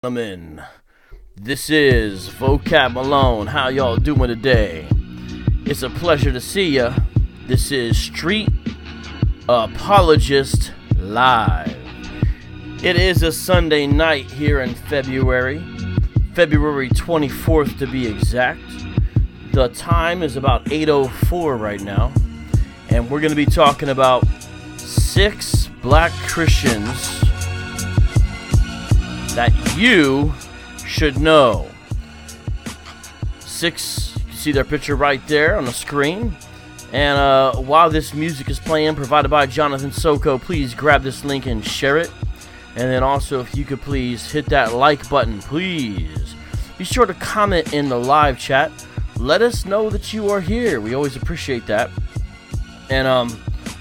Gentlemen, this is Vocab Malone. How y'all doing today? It's a pleasure to see ya. This is Street Apologist Live. It is a Sunday night here in February 24th to be exact. The time is about 8:04 right now, and we're going to be talking about 6 black Christians that you should know. 6, you can see their picture right there on the screen. And while this music is playing, provided by Jonathan Soko, please grab this link and share it. And then also, if you could please hit that like button, please. Be sure to comment in the live chat. Let us know that you are here. We always appreciate that. And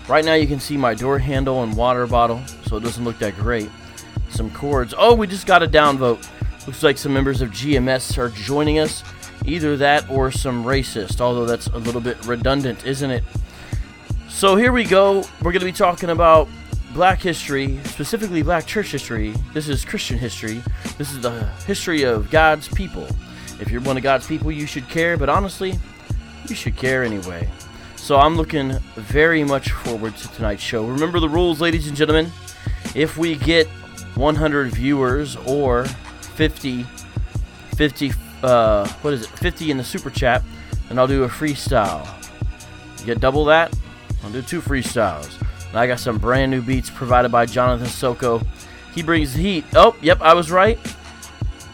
right now you can see my door handle and water bottle, so it doesn't look that great. Some chords. Oh, we just got a downvote. Looks like some members of GMS are joining us. Either that or some racist, although that's a little bit redundant, isn't it? So here we go. We're going to be talking about black history, specifically black church history. This is Christian history. This is the history of God's people. If you're one of God's people, you should care, but honestly, you should care anyway. So I'm looking very much forward to tonight's show. Remember the rules, ladies and gentlemen. If we get 100 viewers or 50 in the super chat, and I'll do a freestyle. You get double that, I'll do 2 freestyles. And I got some brand new beats provided by Jonathan Soko. He brings the heat. Oh, yep, I was right.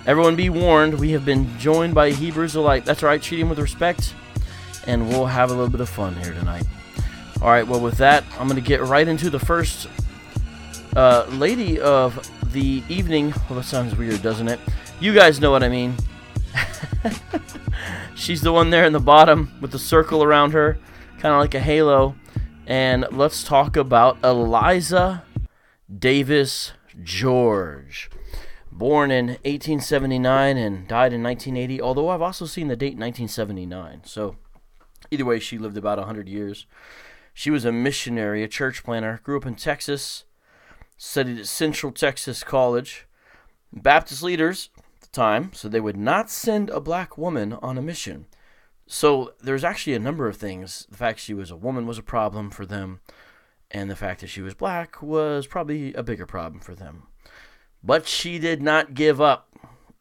Everyone be warned, we have been joined by Hebrews alike. That's right, treat him with respect, and we'll have a little bit of fun here tonight. Alright, well with that, I'm going to get right into the first lady of the evening. Well, that sounds weird, doesn't it? You guys know what I mean. She's the one there in the bottom with the circle around her, kind of like a halo. And let's talk about Eliza Davis George. Born in 1879 and died in 1980, although I've also seen the date 1979. So either way, she lived about 100 years. She was a missionary, a church planter, grew up in Texas, studied at Central Texas College. Baptist leaders at the time said they would not send a black woman on a mission. So there's actually a number of things. The fact she was a woman was a problem for them, and the fact that she was black was probably a bigger problem for them. But she did not give up.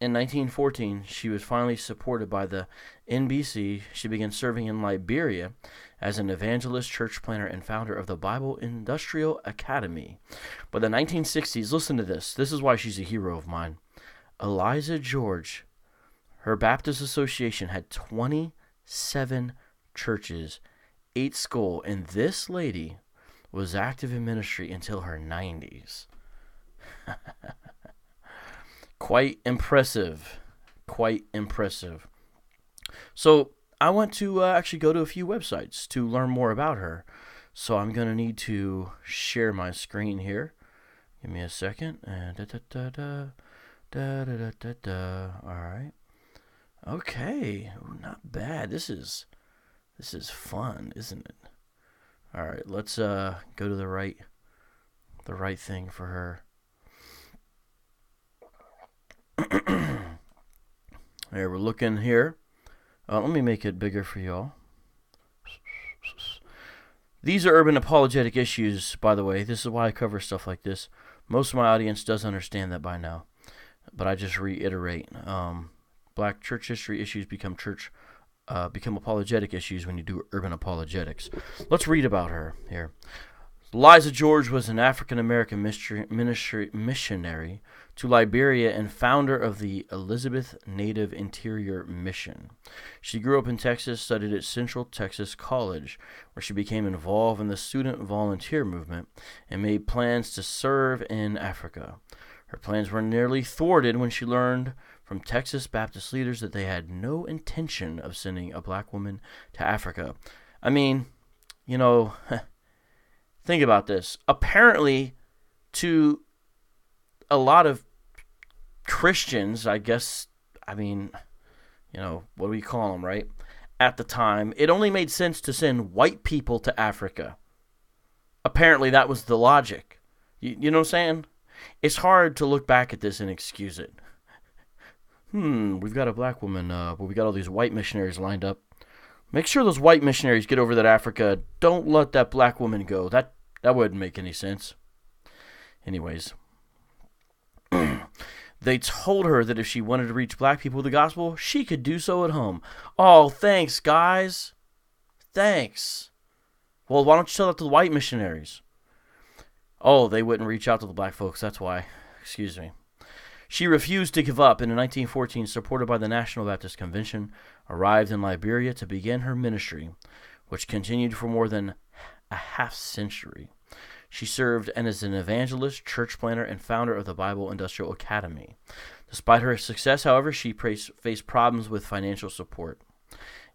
In 1914, she was finally supported by the NBC. She began serving in Liberia as an evangelist, church planter, and founder of the Bible Industrial Academy. By the 1960s, listen to this. This is why she's a hero of mine. Eliza George, her Baptist Association had 27 churches, 8 schools, and this lady was active in ministry until her 90s. Quite impressive. Quite impressive. So I want to actually go to a few websites to learn more about her. So I'm going to need to share my screen here. Give me a second. All right. Okay. Ooh, not bad. This is fun, isn't it? All right. Let's go to the right thing for her. There, we're looking here. Let me make it bigger for y'all. These are urban apologetic issues, by the way. This is why I cover stuff like this. Most of my audience does understand that by now, but I just reiterate. Black church history issues become apologetic issues when you do urban apologetics. Let's read about her here. Eliza George was an African-American missionary to Liberia and founder of the Elizabeth Native Interior Mission. She grew up in Texas, studied at Central Texas College, where she became involved in the student volunteer movement and made plans to serve in Africa. Her plans were nearly thwarted when she learned from Texas Baptist leaders that they had no intention of sending a black woman to Africa. I mean, you know... Think about this. Apparently, to a lot of Christians, I guess, I mean, what do we call them, right? At the time, it only made sense to send white people to Africa. Apparently, that was the logic. You know what I'm saying? It's hard to look back at this and excuse it. we've got a black woman, but we got all these white missionaries lined up. Make sure those white missionaries get over to Africa. Don't let that black woman go. That wouldn't make any sense. Anyways, they told her that if she wanted to reach black people with the gospel, she could do so at home. Oh, thanks, guys. Thanks. Well, why don't you tell that to the white missionaries? Oh, they wouldn't reach out to the black folks. That's why. Excuse me. She refused to give up, and in 1914, supported by the National Baptist Convention, arrived in Liberia to begin her ministry, which continued for more than a half century. She served as an evangelist, church planter, and founder of the Bible Industrial Academy. Despite her success, however, she faced problems with financial support.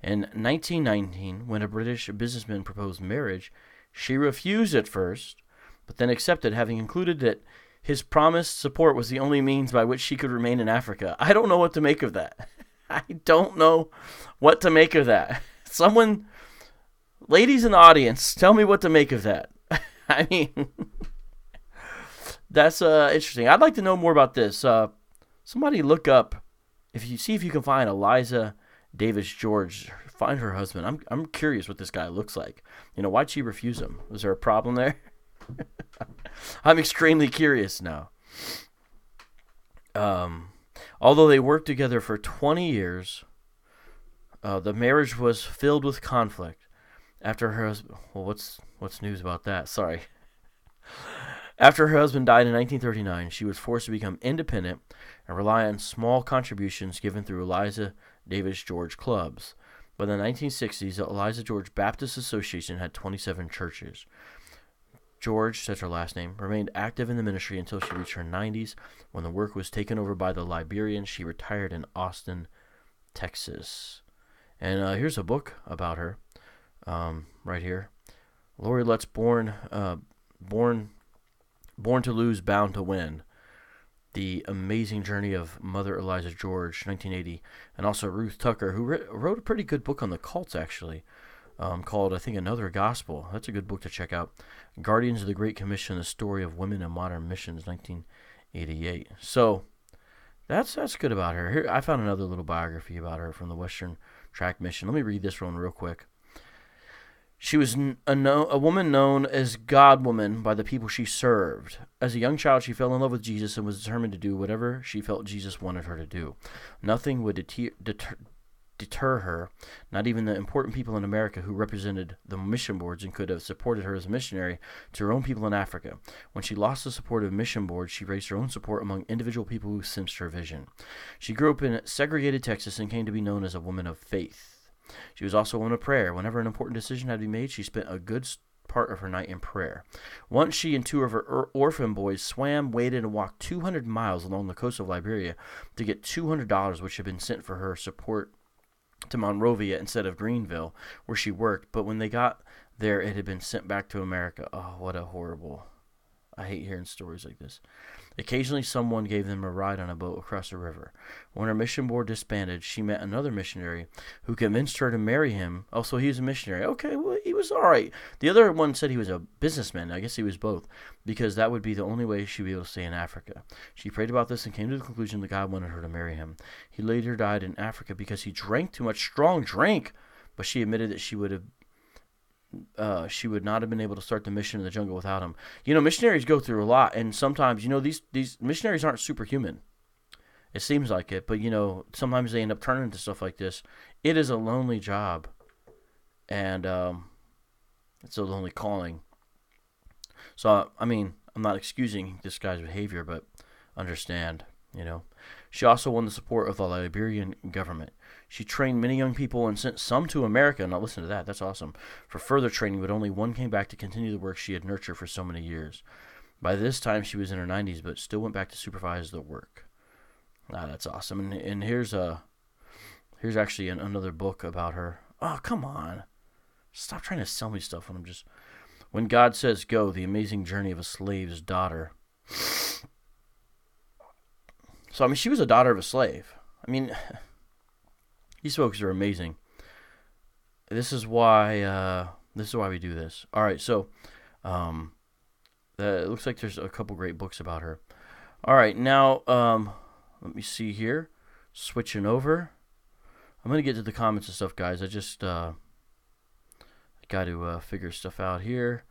In 1919, when a British businessman proposed marriage, she refused at first, but then accepted, having concluded that his promised support was the only means by which she could remain in Africa. I don't know what to make of that. I don't know what to make of that. Someone, ladies in the audience, tell me what to make of that. I mean, that's interesting. I'd like to know more about this. Somebody look up, if you can find Eliza Davis George, find her husband. I'm curious what this guy looks like. Why'd she refuse him? Was there a problem there? I'm extremely curious now. Although they worked together for 20 years, the marriage was filled with conflict. After her husband, well, what's news about that? Sorry. After her husband died in 1939, she was forced to become independent and rely on small contributions given through Eliza Davis George clubs. By the 1960s, the Eliza George Baptist Association had 27 churches. George, that's her last name, remained active in the ministry until she reached her 90s, when the work was taken over by the Liberians. She retired in Austin, Texas. And here's a book about her, right here. Lori Lutt's Born to Lose, Bound to Win. The Amazing Journey of Mother Eliza George, 1980. And also Ruth Tucker, who wrote a pretty good book on the cults, actually. Called, I think, Another Gospel. That's a good book to check out. Guardians of the Great Commission, The Story of Women in Modern Missions, 1988. So, that's good about her. Here, I found another little biography about her from the Western Tract Mission. Let me read this one real quick. She was a woman known as God-woman by the people she served. As a young child, she fell in love with Jesus and was determined to do whatever she felt Jesus wanted her to do. Nothing would deter her, not even the important people in America who represented the mission boards and could have supported her as a missionary to her own people in Africa. When she lost the support of mission boards, she raised her own support among individual people who sensed her vision. She grew up in segregated Texas and came to be known as a woman of faith. She was also a woman of prayer. Whenever an important decision had to be made, she spent a good part of her night in prayer. Once she and two of her orphan boys swam, waded, and walked 200 miles along the coast of Liberia to get $200, which had been sent for her support to Monrovia instead of Greenville, where she worked. But when they got there, it had been sent back to America. Oh, what a horrible... I hate hearing stories like this. Occasionally, someone gave them a ride on a boat across the river. When her mission board disbanded, she met another missionary who convinced her to marry him. Oh, so he was a missionary. Okay, well, he was all right. The other one said he was a businessman. I guess he was both, because that would be the only way she'd be able to stay in Africa. She prayed about this and came to the conclusion that God wanted her to marry him. He later died in Africa because he drank too much strong drink, but she admitted that she would not have been able to start the mission in the jungle without him. Missionaries go through a lot, and sometimes, these missionaries aren't superhuman. It seems like it, but, sometimes they end up turning into stuff like this. It is a lonely job, and it's a lonely calling. So, I'm not excusing this guy's behavior, but understand, She also won the support of the Liberian government. She trained many young people and sent some to America. Now listen to that. That's awesome. For further training, but only one came back to continue the work she had nurtured for so many years. By this time, she was in her 90s, but still went back to supervise the work. That's awesome. And here's actually another book about her. Oh, come on. Stop trying to sell me stuff when God Says Go, The Amazing Journey of a Slave's Daughter. So, she was a daughter of a slave. These folks are amazing. This is why we do this. All right, so it looks like there's a couple great books about her. All right, now let me see here. switching over. I'm going to get to the comments and stuff, guys. I just got to figure stuff out here.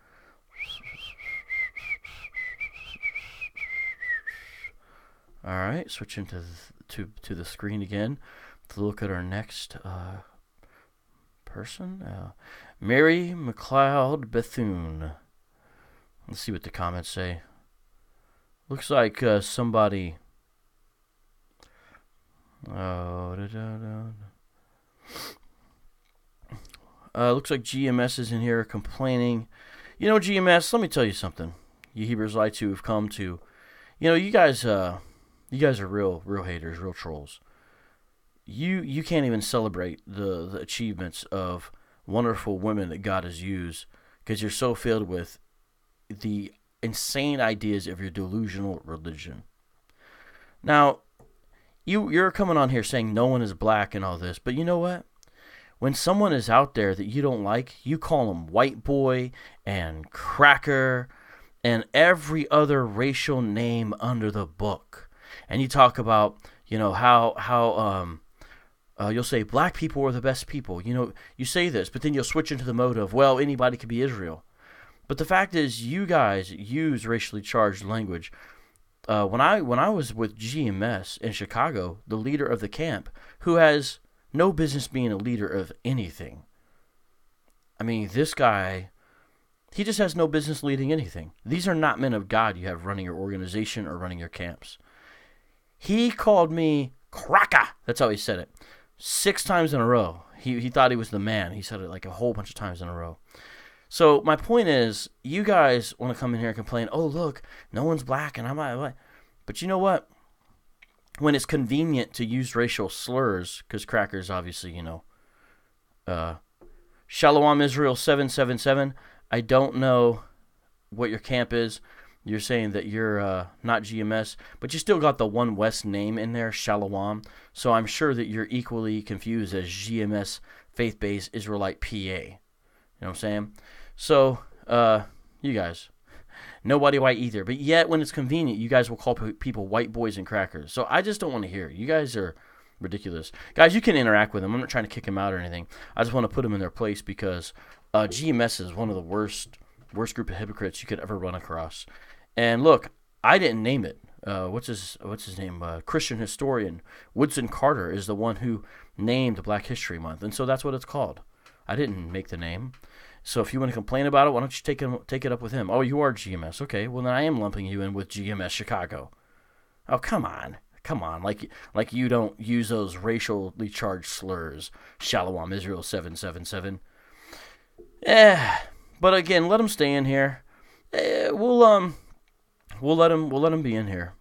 All right, switching to the screen again to look at our next person. Mary McLeod Bethune. Let's see what the comments say. Looks like somebody... looks like GMS is in here complaining. You know, GMS, let me tell you something. You Hebrews Lights who have come to... You know, you guys are real haters, real trolls. You can't even celebrate the achievements of wonderful women that God has used because you're so filled with the insane ideas of your delusional religion. Now, you're coming on here saying no one is black and all this, but you know what? When someone is out there that you don't like, you call them white boy and cracker and every other racial name under the book. And you talk about, you know, how you'll say black people are the best people. You know, you say this, but then you'll switch into the mode of, well, anybody could be Israel. But the fact is, you guys use racially charged language. When I was with GMS in Chicago, the leader of the camp, who has no business being a leader of anything. I mean, this guy, he just has no business leading anything. These are not men of God you have running your organization or running your camps. He called me cracker. That's how he said it. 6 times in a row. He thought he was the man. He said it like a whole bunch of times in a row. So my point is, you guys want to come in here and complain, oh, look, no one's black and I'm not black. But you know what? When it's convenient to use racial slurs, because crackers obviously, you know, Shalom Israel 777, I don't know what your camp is. You're saying that you're not GMS, but you still got the One West name in there, Shalom. So I'm sure that you're equally confused as GMS Faith-Based Israelite PA. You know what I'm saying? So, you guys, nobody white either. But yet, when it's convenient, you guys will call people white boys and crackers. So I just don't want to hear it. You guys are ridiculous. Guys, you can interact with them. I'm not trying to kick them out or anything. I just want to put them in their place because GMS is one of the worst group of hypocrites you could ever run across. And look, I didn't name it. What's his name? Christian historian Woodson Carter is the one who named Black History Month, and so that's what it's called. I didn't make the name. So if you want to complain about it, why don't you take it up with him? Oh, you are GMS. Okay, well then I am lumping you in with GMS Chicago. Oh, come on, like you don't use those racially charged slurs. Shalom Israel 777. But again, let him stay in here. We'll let him be in here.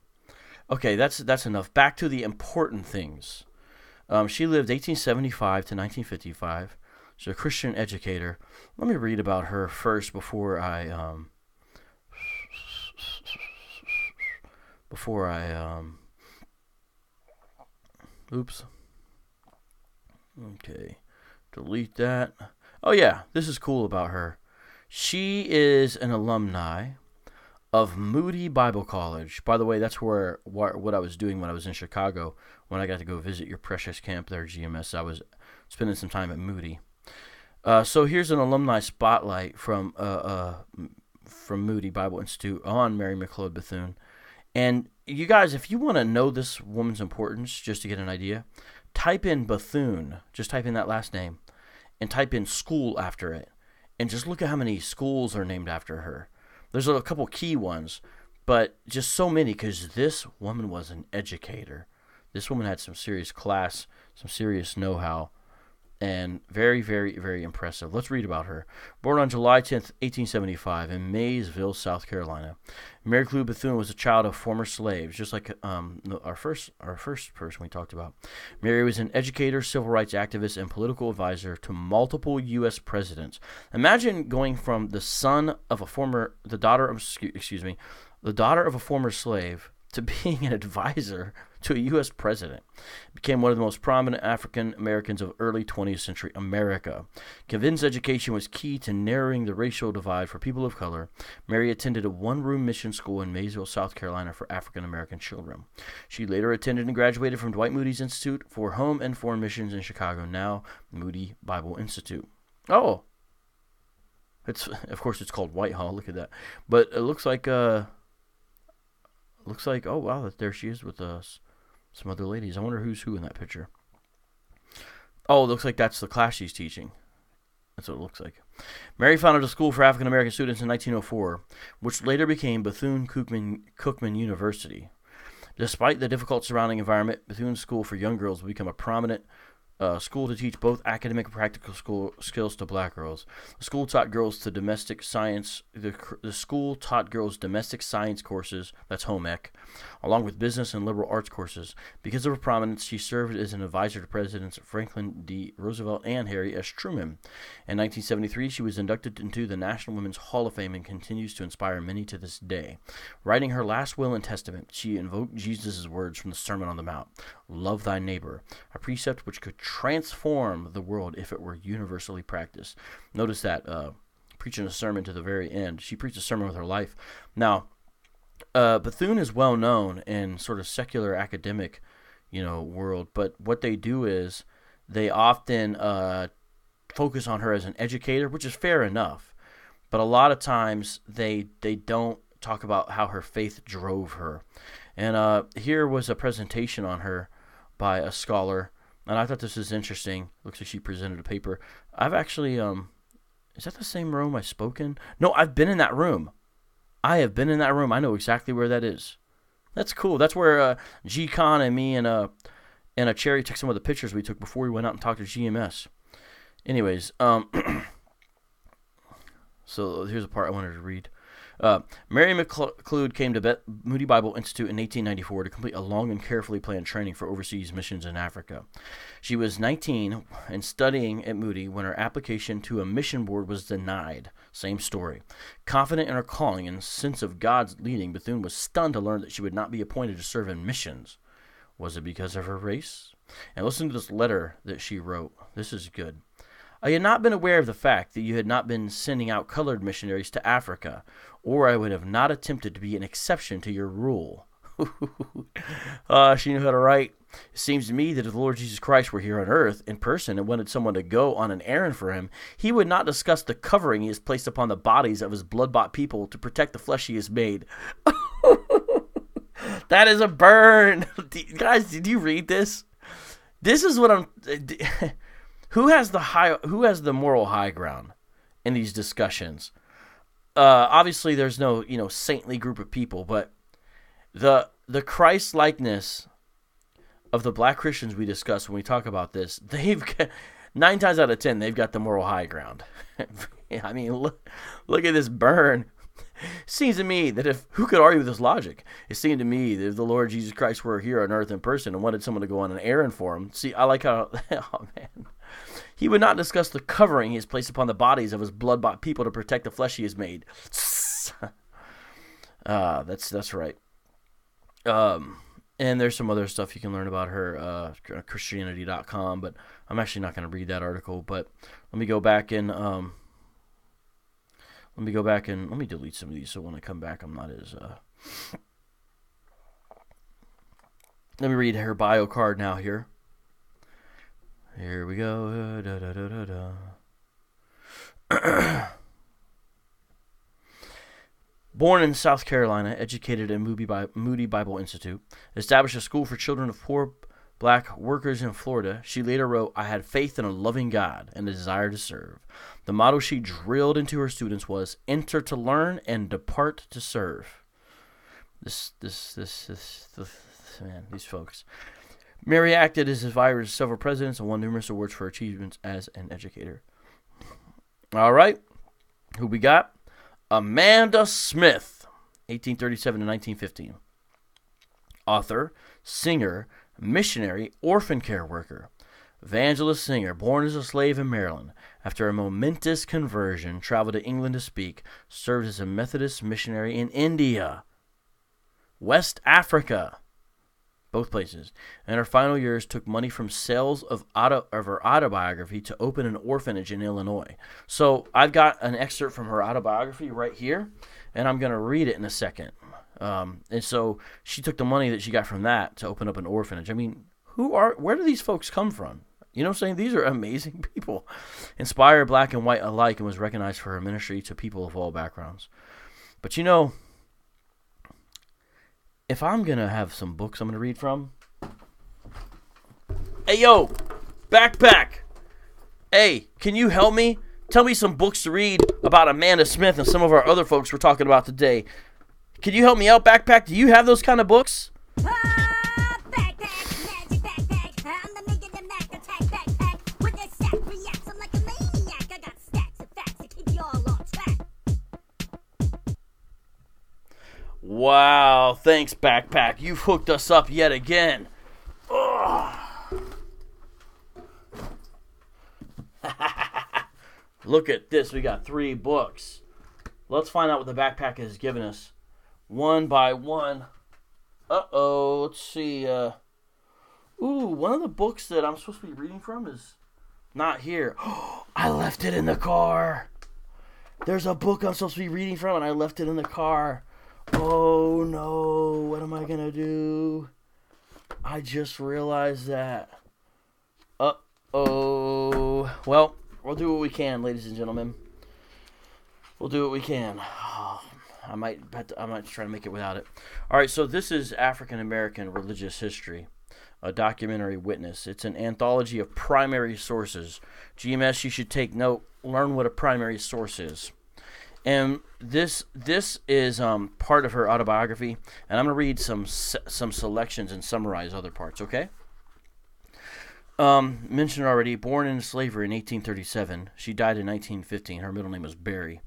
Okay, that's enough. Back to the important things. She lived 1875 to 1955. She's a Christian educator. Let me read about her first before I oops. Okay. Delete that. Oh yeah, this is cool about her. She is an alumni of Moody Bible College. By the way, that's where what I was doing when I was in Chicago, when I got to go visit your precious camp there, GMS. I was spending some time at Moody. So here's an alumni spotlight from Moody Bible Institute on Mary McLeod Bethune. And you guys, if you want to know this woman's importance, just to get an idea, type in Bethune. Just type in that last name. And type in school after it. And just look at how many schools are named after her. There's a couple key ones, but just so many because this woman was an educator. This woman had some serious class, some serious know-how, and very, very, very impressive. Let's read about her. Born on July 10th, 1875 in Maysville, South Carolina. Mary McLeod Bethune was a child of former slaves, just like our first person we talked about. Mary was an educator, civil rights activist, and political advisor to multiple U.S. presidents. Imagine going from the daughter of a former slave to being an advisor to a U.S. president. Became one of the most prominent African Americans of early 20th century America. Convinced education was key to narrowing the racial divide for people of color, Mary attended a one-room mission school in Maysville, South Carolina for African American children. She later attended and graduated from Dwight Moody's Institute for Home and Foreign Missions in Chicago, now Moody Bible Institute. Oh, of course it's called Whitehall. Look at that. But it looks like oh wow, there she is with some other ladies. I wonder who's who in that picture. Oh, it looks like that's the class she's teaching. That's what it looks like. Mary founded a school for African American students in 1904, which later became Bethune-Cookman University. Despite the difficult surrounding environment, Bethune's School for Young Girls would become a prominent school to teach both academic and practical skills to black girls. The school taught girls domestic science. The school taught girls domestic science courses, that's home ec, along with business and liberal arts courses. Because of her prominence, she served as an advisor to Presidents Franklin D. Roosevelt and Harry S. Truman. In 1973, she was inducted into the National Women's Hall of Fame and continues to inspire many to this day. Writing her last will and testament, she invoked Jesus' words from the Sermon on the Mount, "Love thy neighbor," a precept which could transform the world if it were universally practiced. Notice that, preaching a sermon to the very end. She preached a sermon with her life. Now, Bethune is well known in sort of secular academic, world, but what they do is they often focus on her as an educator, which is fair enough, but a lot of times they don't talk about how her faith drove her. And here was a presentation on her by a scholar, and I thought this was interesting. Looks like she presented a paper. I've actually, is that the same room I spoke in? No, I've been in that room. I have been in that room. I know exactly where that is. That's cool. That's where G-Con and me and a Cherry took some of the pictures we took before we went out and talked to GMS. Anyways, so here's a part I wanted to read. Mary McLeod came to Moody Bible Institute in 1894 to complete a long and carefully planned training for overseas missions in Africa. She was 19 and studying at Moody when her application to a mission board was denied. Same story. Confident in her calling and sense of God's leading, Bethune was stunned to learn that she would not be appointed to serve in missions. Was it because of her race? And listen to this letter that she wrote. This is good. I had not been aware of the fact that you had not been sending out colored missionaries to Africa, or I would have not attempted to be an exception to your rule. She knew how to write. It seems to me that if the Lord Jesus Christ were here on earth in person and wanted someone to go on an errand for him, he would not discuss the covering he has placed upon the bodies of his blood-bought people to protect the flesh he has made. That is a burn. Guys, did you read this? This is what I'm... Who has the moral high ground in these discussions? Obviously, there's no saintly group of people, but the Christ-likeness of the black Christians we discuss when we talk about this, 9 times out of 10 they've got the moral high ground. I mean, look at this burn. It seems to me that who could argue with this logic? It seemed to me that if the Lord Jesus Christ were here on earth in person and wanted someone to go on an errand for him, see, I like how, oh man, he would not discuss the covering he has placed upon the bodies of his blood-bought people to protect the flesh he has made. That's right. And there's some other stuff you can learn about her, Christianity.com, but I'm actually not going to read that article. But let me go back and let me delete some of these so when I come back I'm not as Let me read her bio card now here. Here we go. Born in South Carolina, educated at Moody Bible Institute, established a school for children of poor black workers in Florida, she later wrote, I had faith in a loving God and a desire to serve. The motto she drilled into her students was, enter to learn and depart to serve. Man, these folks. Mary acted as advisor to several presidents and won numerous awards for achievements as an educator. All right, who we got? Amanda Smith, 1837 to 1915. Author, singer, missionary, orphan care worker, evangelist singer, born as a slave in Maryland. After a momentous conversion, traveled to England to speak, served as a Methodist missionary in India. West Africa. Both places. In her final years, took money from sales of her autobiography to open an orphanage in Illinois. So I've got an excerpt from her autobiography right here, and I'm going to read it in a second. And so she took the money that she got from that to open up an orphanage. I mean, where do these folks come from? You know what I'm saying? These are amazing people. Inspired black and white alike, and was recognized for her ministry to people of all backgrounds. But you know, if I'm going to have some books I'm going to read from. Hey, yo, backpack. Hey, can you help me? Tell me some books to read about Amanda Smith and some of our other folks we're talking about today. Can you help me out, backpack? Do you have those kind of books? Wow, thanks, backpack. You've hooked us up yet again. Look at this. We got 3 books. Let's find out what the backpack has given us. One by one. Let's see. One of the books that I'm supposed to be reading from is not here. I left it in the car. There's a book I'm supposed to be reading from, and I left it in the car. Oh no, what am I gonna do? I just realized that. Well, we'll do what we can, ladies and gentlemen. We'll do what we can. I might try to make it without it. Alright, so this is African American Religious History, a documentary witness. It's an anthology of primary sources. GMS, you should take note, learn what a primary source is. And this is part of her autobiography, and I'm going to read some selections and summarize other parts, okay? Mentioned already, born in slavery in 1837. She died in 1915. Her middle name was Berry.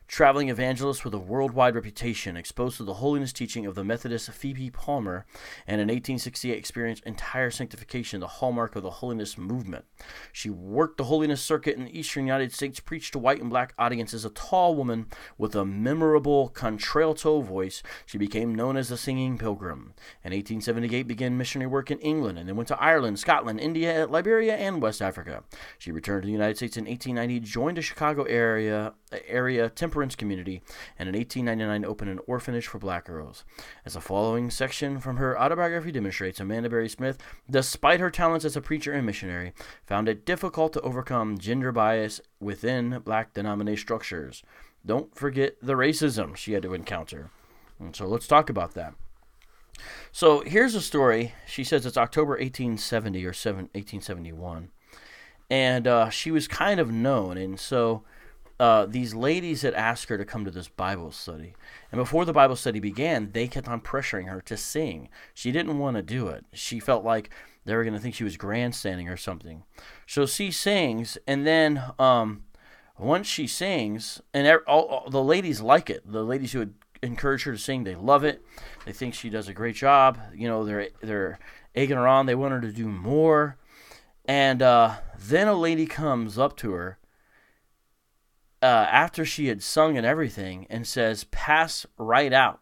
Traveling evangelist with a worldwide reputation, exposed to the holiness teaching of the Methodist Phoebe Palmer, and in 1868 experienced entire sanctification, the hallmark of the holiness movement. She worked the holiness circuit in the eastern United States, preached to white and black audiences. A tall woman with a memorable contralto voice, she became known as the Singing Pilgrim. In 1878 began missionary work in England, and then went to Ireland, Scotland, India, Liberia, and West Africa. She returned to the United States in 1890, joined a Chicago area temperance community, and in 1899 opened an orphanage for black girls. As the following section from her autobiography demonstrates, Amanda Berry Smith, despite her talents as a preacher and missionary, found it difficult to overcome gender bias within black denominational structures. Don't forget the racism she had to encounter. And so let's talk about that. So here's a story. She says it's October 1870 or 1871. And she was kind of known, and so these ladies had asked her to come to this Bible study. And before the Bible study began, they kept on pressuring her to sing. She didn't want to do it. She felt like they were going to think she was grandstanding or something. So she sings, and then once she sings, and all the ladies like it. The ladies who had encouraged her to sing, they love it. They think she does a great job. You know, they're egging her on. They want her to do more. And then a lady comes up to her after she had sung and everything, and says, pass right out,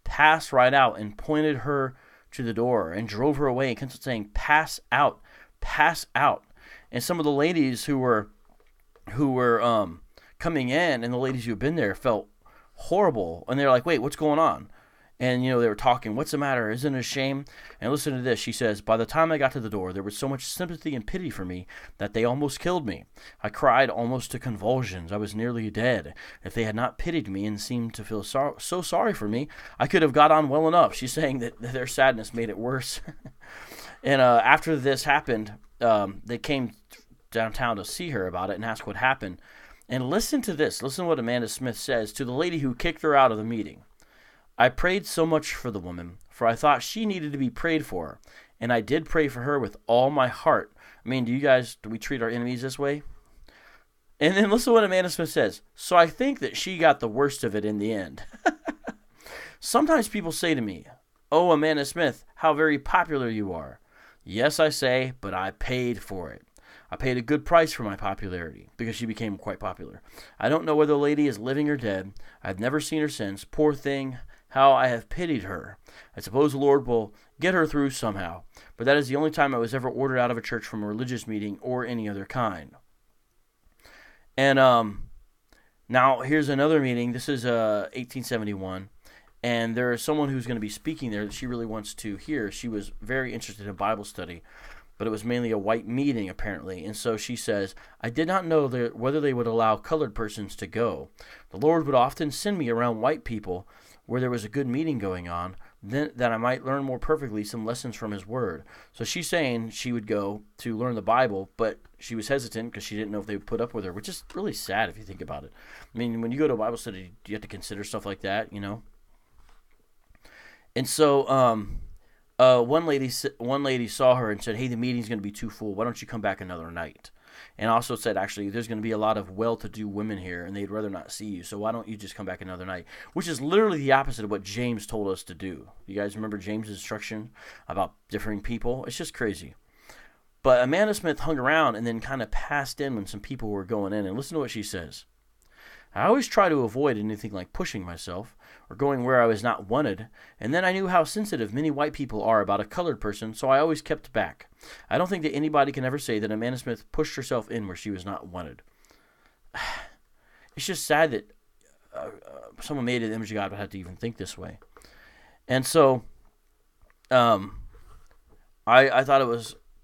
and pointed her to the door and drove her away and kept saying, pass out. And some of the ladies who were coming in, and the ladies who had been there, felt horrible, and they were like, wait, what's going on? And, they were talking, what's the matter? Isn't it a shame? And listen to this. She says, by the time I got to the door, there was so much sympathy and pity for me that they almost killed me. I cried almost to convulsions. I was nearly dead. If they had not pitied me and seemed to feel so sorry for me, I could have got on well enough. She's saying that their sadness made it worse. And after this happened, they came downtown to see her about it and ask what happened. And listen to this. Listen to what Amanda Smith says to the lady who kicked her out of the meeting. I prayed so much for the woman, for I thought she needed to be prayed for, and I did pray for her with all my heart. I mean, do we treat our enemies this way? And then listen to what Amanda Smith says. So I think that she got the worst of it in the end. Sometimes people say to me, oh, Amanda Smith, how very popular you are. Yes, I say, but I paid for it. I paid a good price for my popularity, because she became quite popular. I don't know whether the lady is living or dead. I've never seen her since. Poor thing. how I have pitied her. I suppose the Lord will get her through somehow, but that is the only time I was ever ordered out of a church from a religious meeting or any other kind. And now here's another meeting. This is 1871, and there is someone who's going to be speaking there that she really wants to hear. She was very interested in Bible study, but it was mainly a white meeting apparently. And so she says, I did not know whether they would allow colored persons to go. The Lord would often send me around white people where there was a good meeting going on, then that I might learn more perfectly some lessons from his word. So she's saying she would go to learn the Bible, but she was hesitant because she didn't know if they would put up with her, which is really sad if you think about it. I mean, when you go to a Bible study, you have to consider stuff like that, you know. And so one lady saw her and said, hey, the meeting's going to be too full. Why don't you come back another night? And also said, actually, there's going to be a lot of well-to-do women here, and they'd rather not see you, so why don't you just come back another night? Which is literally the opposite of what James told us to do. You guys remember James' instruction about differing people? It's just crazy. But Amanda Smith hung around and then kind of passed in when some people were going in, and listen to what she says. I always try to avoid anything like pushing myself or going where I was not wanted, and then I knew how sensitive many white people are about a colored person, so I always kept back. I don't think that anybody can ever say that Amanda Smith pushed herself in where she was not wanted. It's just sad that someone made an image of God would have to even think this way. And so I thought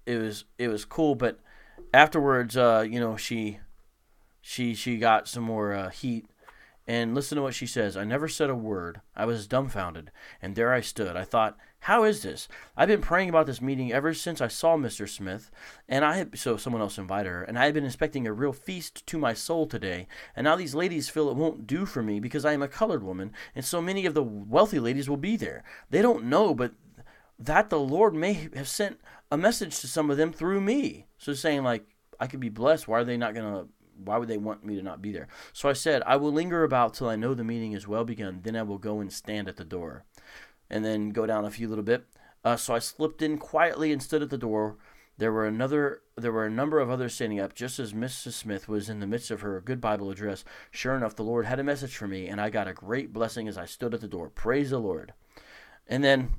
it was cool, but afterwards, she got some more heat. And listen to what she says. I never said a word. I was dumbfounded. And there I stood. I thought, how is this? I've been praying about this meeting ever since I saw Mr. Smith. So someone else invited her. And I had been expecting a real feast to my soul today. And now these ladies feel it won't do for me because I am a colored woman. And so many of the wealthy ladies will be there. They don't know, but that the Lord may have sent a message to some of them through me. So saying like, I could be blessed. Why would they want me to not be there? So I said, I will linger about till I know the meeting is well begun. Then I will go and stand at the door. And then go down a few little bit. So I slipped in quietly and stood at the door. There were a number of others standing up, just as Mrs. Smith was in the midst of her good Bible address. Sure enough, the Lord had a message for me, and I got a great blessing as I stood at the door. Praise the Lord. And then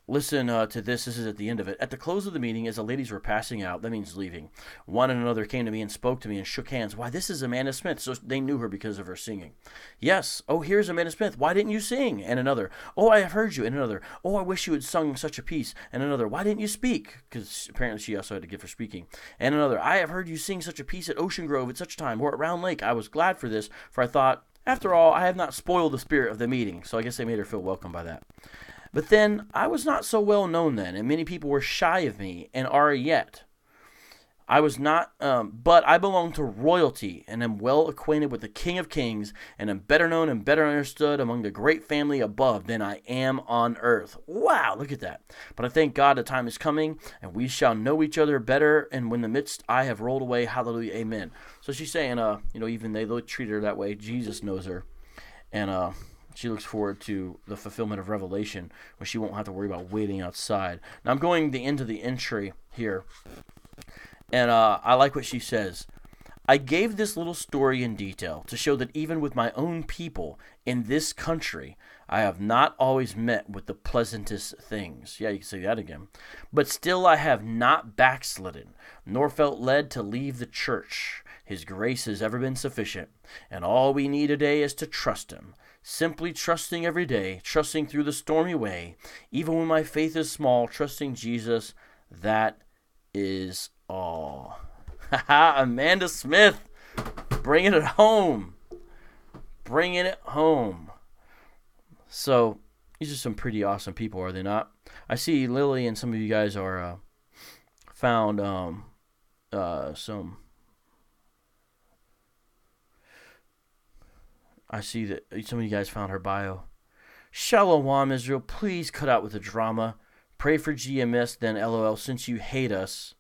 listen to this. This is at the end of it. At the close of the meeting, as the ladies were passing out, that means leaving, one and another came to me and spoke to me and shook hands. Why, this is Amanda Smith. So they knew her because of her singing. Yes. Oh, here's Amanda Smith. Why didn't you sing? And another. Oh, I have heard you. And another. Oh, I wish you had sung such a piece. And another. Why didn't you speak? Because apparently she also had a gift for speaking. And another. I have heard you sing such a piece at Ocean Grove at such a time, or at Round Lake. I was glad for this, for I thought, after all, I have not spoiled the spirit of the meeting. So I guess they made her feel welcome by that. But then, I was not so well known then, and many people were shy of me, and are yet. I was not, but I belong to royalty, and am well acquainted with the King of Kings, and am better known and better understood among the great family above than I am on earth. Wow, look at that. But I thank God the time is coming, and we shall know each other better, and when the midst I have rolled away, hallelujah, amen. So she's saying, even they treat her that way, Jesus knows her, and, she looks forward to the fulfillment of Revelation when she won't have to worry about waiting outside. Now, I'm going the end of the entry here, and I like what she says. I gave this little story in detail to show that even with my own people in this country, I have not always met with the pleasantest things. Yeah, you can say that again. But still I have not backslidden, nor felt led to leave the church. His grace has ever been sufficient, and all we need today is to trust him. Simply trusting every day, trusting through the stormy way, even when my faith is small, trusting Jesus, that is all. Amanda Smith, bringing it home. Bringing it home. So, these are some pretty awesome people, are they not? I see Lily and some of you guys are found some... I see that some of you guys found her bio. Shalom, Israel. Please cut out with the drama. Pray for GMS, then LOL, since you hate us.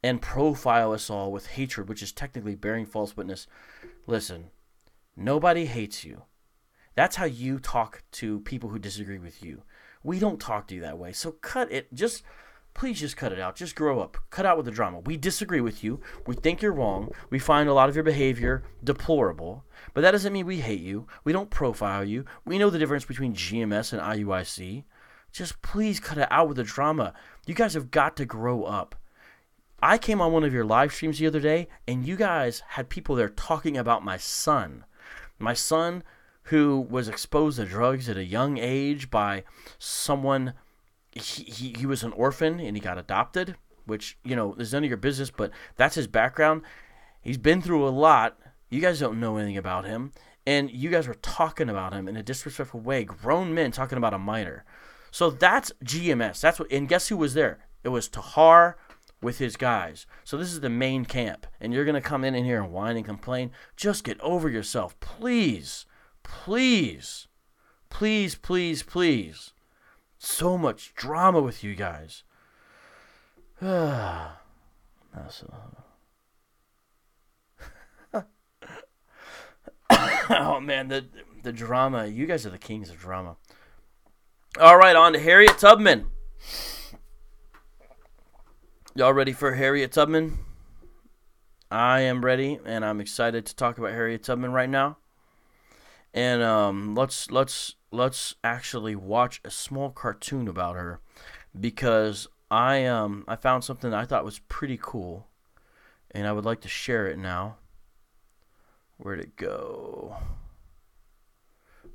And profile us all with hatred, which is technically bearing false witness. Listen, nobody hates you. That's how you talk to people who disagree with you. We don't talk to you that way. So cut it. Just please just cut it out. Just grow up. Cut out with the drama. We disagree with you. We think you're wrong. We find a lot of your behavior deplorable. But that doesn't mean we hate you. We don't profile you. We know the difference between GMS and IUIC. Just please cut it out with the drama. You guys have got to grow up. I came on one of your live streams the other day, and you guys had people there talking about my son. My son who was exposed to drugs at a young age by someone. He was an orphan, and he got adopted, which, is none of your business, but that's his background. He's been through a lot. You guys don't know anything about him, and you guys were talking about him in a disrespectful way. Grown men talking about a minor. So that's GMS. And guess who was there? It was Tahar with his guys. So this is the main camp, and you're going to come in here and whine and complain. Just get over yourself. Please. Please. Please, please, please. So much drama with you guys. Oh, man, the drama. You guys are the kings of drama. All right, on to Harriet Tubman. Y'all ready for Harriet Tubman? I am ready, and I'm excited to talk about Harriet Tubman right now. And let's actually watch a small cartoon about her, because I found something that I thought was pretty cool, and I would like to share it now. Where'd it go?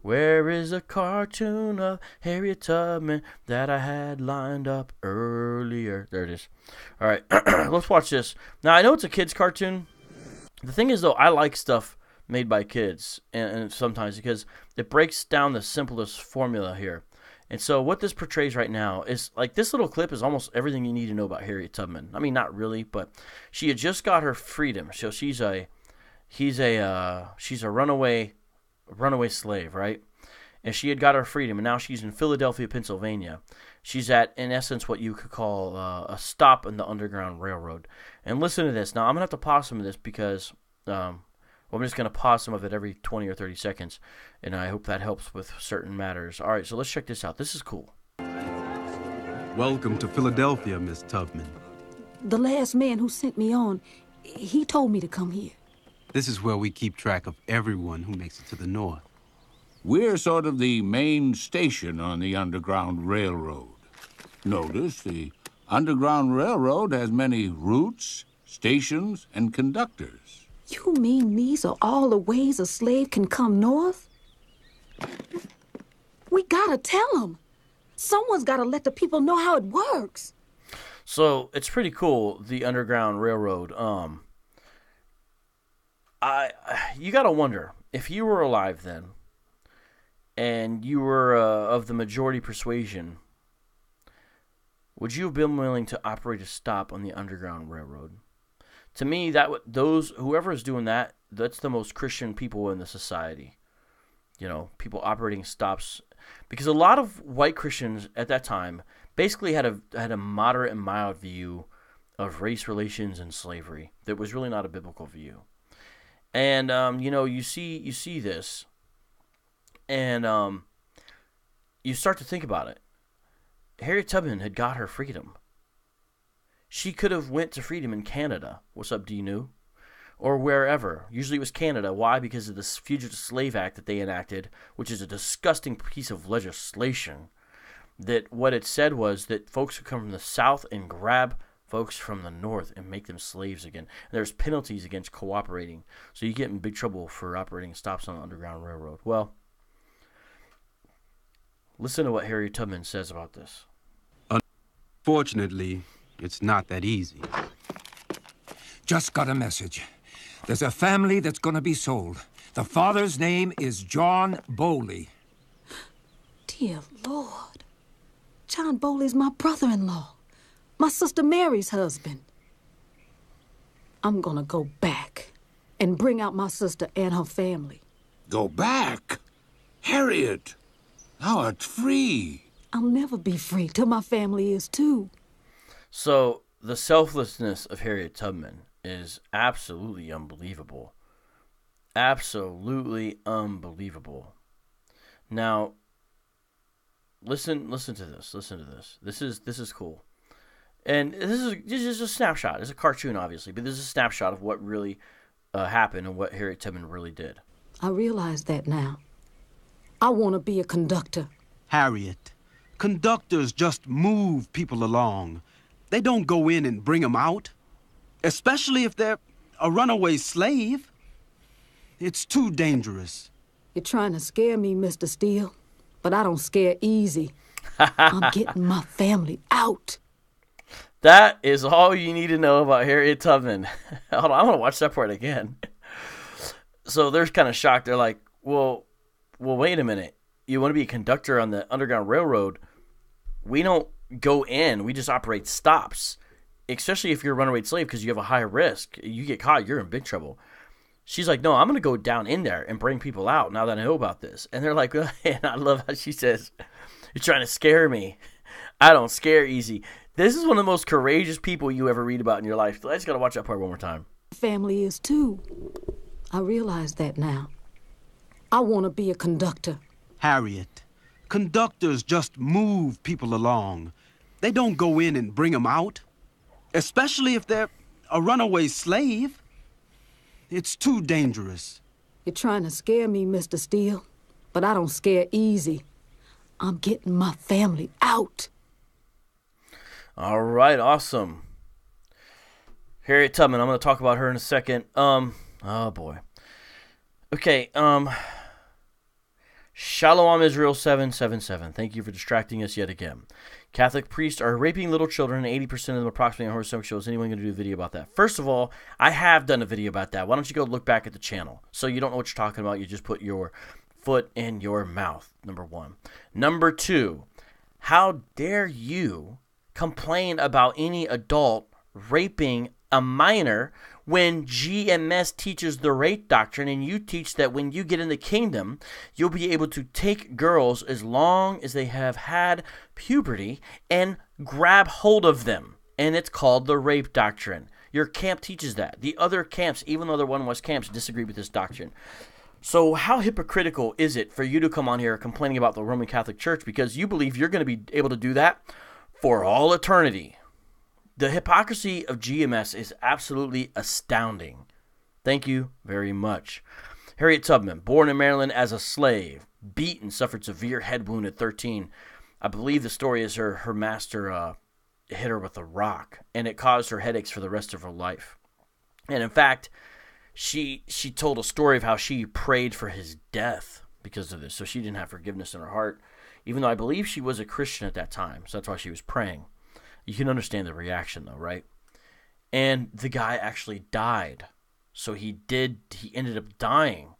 Where is a cartoon of Harriet Tubman that I had lined up earlier? There it is. All right, let's watch this. Now, I know it's a kid's cartoon. The thing is, though, I like stuff made by kids, and sometimes because it breaks down the simplest formula here. And so what this portrays right now is, like, this little clip is almost everything you need to know about Harriet Tubman. I mean, not really, but she had just got her freedom. So she's a runaway slave, right? And she had got her freedom, and now she's in Philadelphia, Pennsylvania. She's at, in essence, what you could call a stop in the Underground Railroad. And listen to this. Now, I'm going to have to pause some of this because I'm just going to pause some of it every 20 or 30 seconds, and I hope that helps with certain matters. All right, so let's check this out. This is cool. Welcome to Philadelphia, Miss Tubman. The last man who sent me on, he told me to come here. This is where we keep track of everyone who makes it to the north. We're sort of the main station on the Underground Railroad. Notice the Underground Railroad has many routes, stations, and conductors. You mean these are all the ways a slave can come north? We gotta tell them. Someone's gotta let the people know how it works. So it's pretty cool, the Underground Railroad. You gotta wonder, if you were alive then, and you were of the majority persuasion, would you have been willing to operate a stop on the Underground Railroad? To me, whoever is doing that, that's the most Christian people in the society. People operating stops, because a lot of white Christians at that time basically had a moderate and mild view of race relations and slavery. That was really not a biblical view. And you see this, and you start to think about it. Harriet Tubman had got her freedom. She could have went to freedom in Canada. What's up, D-New? Or wherever. Usually it was Canada. Why? Because of this Fugitive Slave Act that they enacted, which is a disgusting piece of legislation. That what it said was that folks would come from the South and grab folks from the North and make them slaves again. And there's penalties against cooperating. So you get in big trouble for operating stops on the Underground Railroad. Well, listen to what Harriet Tubman says about this. Unfortunately, it's not that easy. Just got a message. There's a family that's gonna be sold. The father's name is John Bowley. Dear Lord. John Bowley's my brother-in-law. My sister Mary's husband. I'm gonna go back and bring out my sister and her family. Go back? Harriet, thou art free. I'll never be free till my family is too. So, the selflessness of Harriet Tubman is absolutely unbelievable. Absolutely unbelievable. Now, listen to this. Listen to this. This is cool. And this is just a snapshot. It's a cartoon, obviously, but this is a snapshot of what really happened and what Harriet Tubman really did. I realize that now. I want to be a conductor. Harriet, conductors just move people along. They don't go in and bring them out, especially if they're a runaway slave. It's too dangerous. You're trying to scare me, Mr. Steele, but I don't scare easy. I'm getting my family out. That is all you need to know about Harriet Tubman. Hold on, I'm going to watch that part again. So they're kind of shocked. They're like, well, wait a minute. You want to be a conductor on the Underground Railroad? We don't go in. We just operate stops, especially if you're a runaway slave because you have a high risk. You get caught, you're in big trouble. She's like, no, I'm going to go down in there and bring people out now that I know about this. And they're like, and I love how she says, you're trying to scare me. I don't scare easy. This is one of the most courageous people you ever read about in your life. I just got to watch that part one more time. Family is too. I realize that now. I want to be a conductor. Harriet, conductors just move people along. They don't go in and bring them out, especially if they're a runaway slave. It's too dangerous. You're trying to scare me, Mr. Steele, but I don't scare easy. I'm getting my family out. All right, awesome. Harriet Tubman, I'm going to talk about her in a second. Oh boy. Okay, Shalom Israel 777. Thank you for distracting us yet again. Catholic priests are raping little children, and 80% of them approximately on horoscope shows. Anyone going to do a video about that? First of all, I have done a video about that. Why don't you go look back at the channel? So you don't know what you're talking about. You just put your foot in your mouth, number one. Number two, how dare you complain about any adult raping a minor when GMS teaches the rape doctrine, and you teach that when you get in the kingdom, you'll be able to take girls as long as they have had puberty and grab hold of them. And it's called the rape doctrine. Your camp teaches that. The other camps, even though they're one West camps, disagree with this doctrine. So how hypocritical is it for you to come on here complaining about the Roman Catholic Church because you believe you're going to be able to do that for all eternity? The hypocrisy of GMS is absolutely astounding. Thank you very much. Harriet Tubman, born in Maryland as a slave, beaten, suffered severe head wound at 13. I believe the story is her master hit her with a rock, and it caused her headaches for the rest of her life. And in fact, she told a story of how she prayed for his death because of this, so she didn't have forgiveness in her heart, even though I believe she was a Christian at that time, so that's why she was praying. You can understand the reaction, though, right? And the guy actually died. So he ended up dying.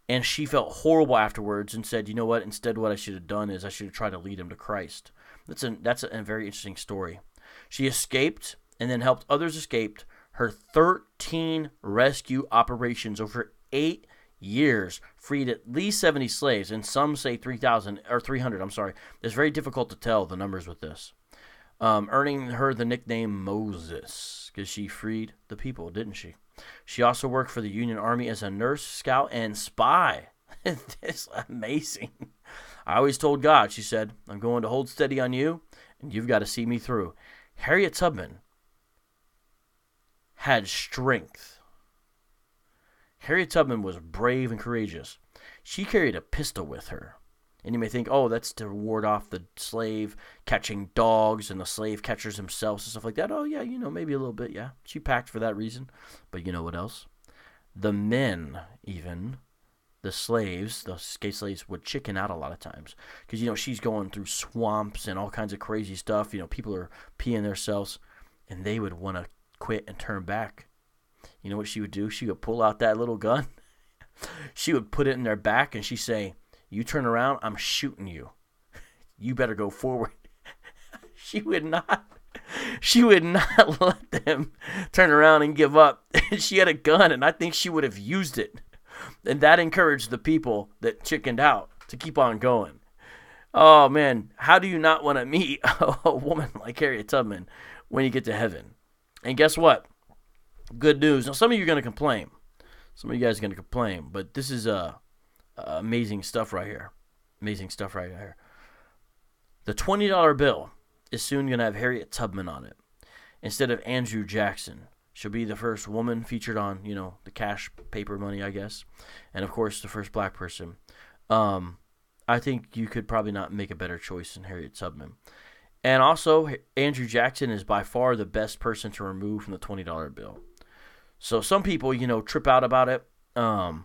And she felt horrible afterwards and said, you know what? Instead, what I should have done is I should have tried to lead him to Christ. That's a very interesting story. She escaped and then helped others escape. Her 13 rescue operations over 8 years freed at least 70 slaves, and some say 3,000 or 300. I'm sorry. It's very difficult to tell the numbers with this. Earning her the nickname Moses because she freed the people, didn't she? She also worked for the Union Army as a nurse, scout, and spy. It's amazing. I always told God, she said, I'm going to hold steady on you, and you've got to see me through. Harriet Tubman had strength. Harriet Tubman was brave and courageous. She carried a pistol with her. And you may think, oh, that's to ward off the slave catching dogs and the slave catchers themselves and stuff like that. Oh, yeah, maybe a little bit, yeah. She packed for that reason. But you know what else? The men, even, the slaves, the escaped slaves, would chicken out a lot of times. Because, she's going through swamps and all kinds of crazy stuff. People are peeing themselves. And they would want to quit and turn back. You know what she would do? She would pull out that little gun. She would put it in their back and she'd say, you turn around, I'm shooting you. You better go forward. She would not let them turn around and give up. She had a gun, and I think she would have used it. And that encouraged the people that chickened out to keep on going. Oh, man, how do you not want to meet a woman like Harriet Tubman when you get to heaven? And guess what? Good news. Now, some of you are going to complain. Some of you guys are going to complain, but this is amazing stuff right here. Amazing stuff right here. The $20 bill is soon going to have Harriet Tubman on it instead of Andrew Jackson. She'll be the first woman featured on, the cash paper money, I guess. And, of course, the first black person. I think you could probably not make a better choice than Harriet Tubman. And also, Andrew Jackson is by far the best person to remove from the $20 bill. So some people, trip out about it. But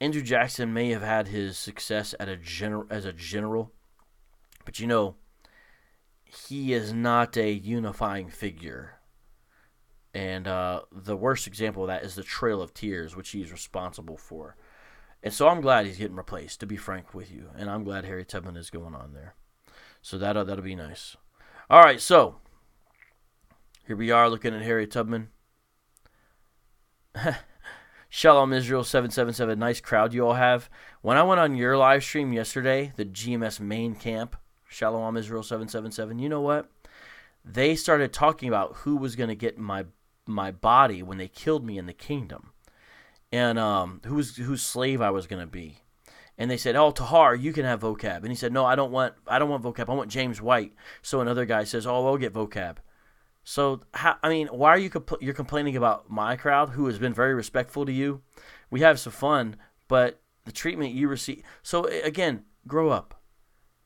Andrew Jackson may have had his success as a general. But, he is not a unifying figure. And the worst example of that is the Trail of Tears, which he's responsible for. And so I'm glad he's getting replaced, to be frank with you. And I'm glad Harriet Tubman is going on there. So that'll be nice. All right, so here we are looking at Harriet Tubman. Shalom Israel 777, nice crowd you all have. When I went on your live stream yesterday, the GMS main camp, Shalom Israel 777, you know what? They started talking about who was going to get my body when they killed me in the kingdom. And whose slave I was going to be. And they said, "Oh, Tahar, you can have vocab." And he said, "No, I don't want vocab. I want James White." So another guy says, "Oh, I'll get vocab." So why are you're complaining about my crowd, who has been very respectful to you? We have some fun, but the treatment you receive. So again, grow up.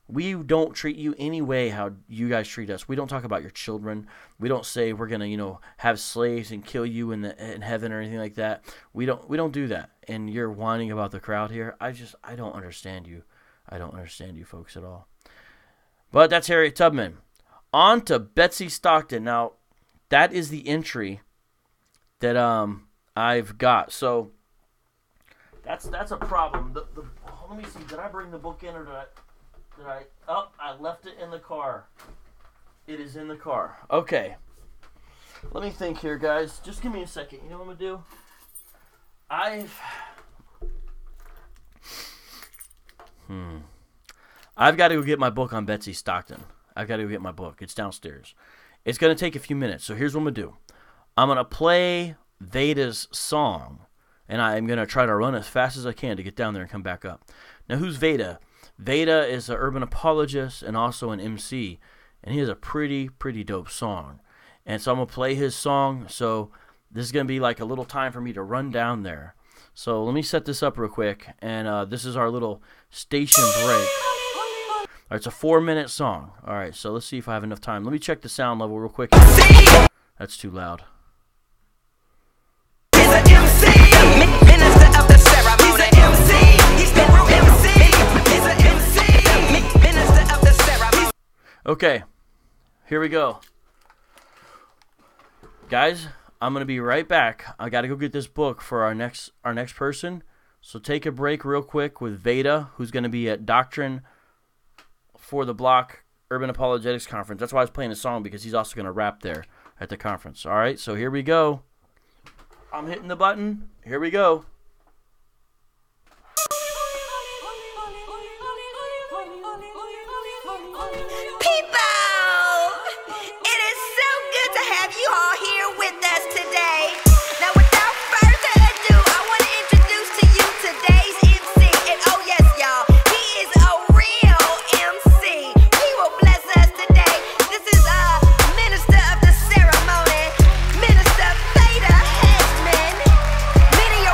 We don't treat you any way how you guys treat us. We don't talk about your children. We don't say we're gonna, have slaves and kill you in heaven or anything like that. We don't do that. And you're whining about the crowd here. I don't understand you. I don't understand you folks at all. But that's Harriet Tubman. On to Betsy Stockton. Now, that is the entry that I've got. So that's a problem. Let me see. Did I bring the book in or did I? I left it in the car. It is in the car. Okay. Let me think here, guys. Just give me a second. You know what I'm going to do? I've got to go get my book on Betsy Stockton. I've got to go get my book. It's downstairs. It's going to take a few minutes. So here's what I'm going to do. I'm going to play Veda's song. And I'm going to try to run as fast as I can to get down there and come back up. Now, who's Veda? Veda is an urban apologist and also an MC, and he has a pretty dope song. And so I'm going to play his song, so this is going to be like a little time for me to run down there. So let me set this up real quick, and this is our little station break. All right, it's a 4-minute song. All right, so let's see if I have enough time. Let me check the sound level real quick. That's too loud. Okay, here we go. Guys, I'm going to be right back. I got to go get this book for our next person. So take a break real quick with Veda, who's going to be at Doctrine for the Block Urban Apologetics Conference. That's why I was playing the song, because he's also going to rap there at the conference. All right, so here we go. I'm hitting the button. Here we go.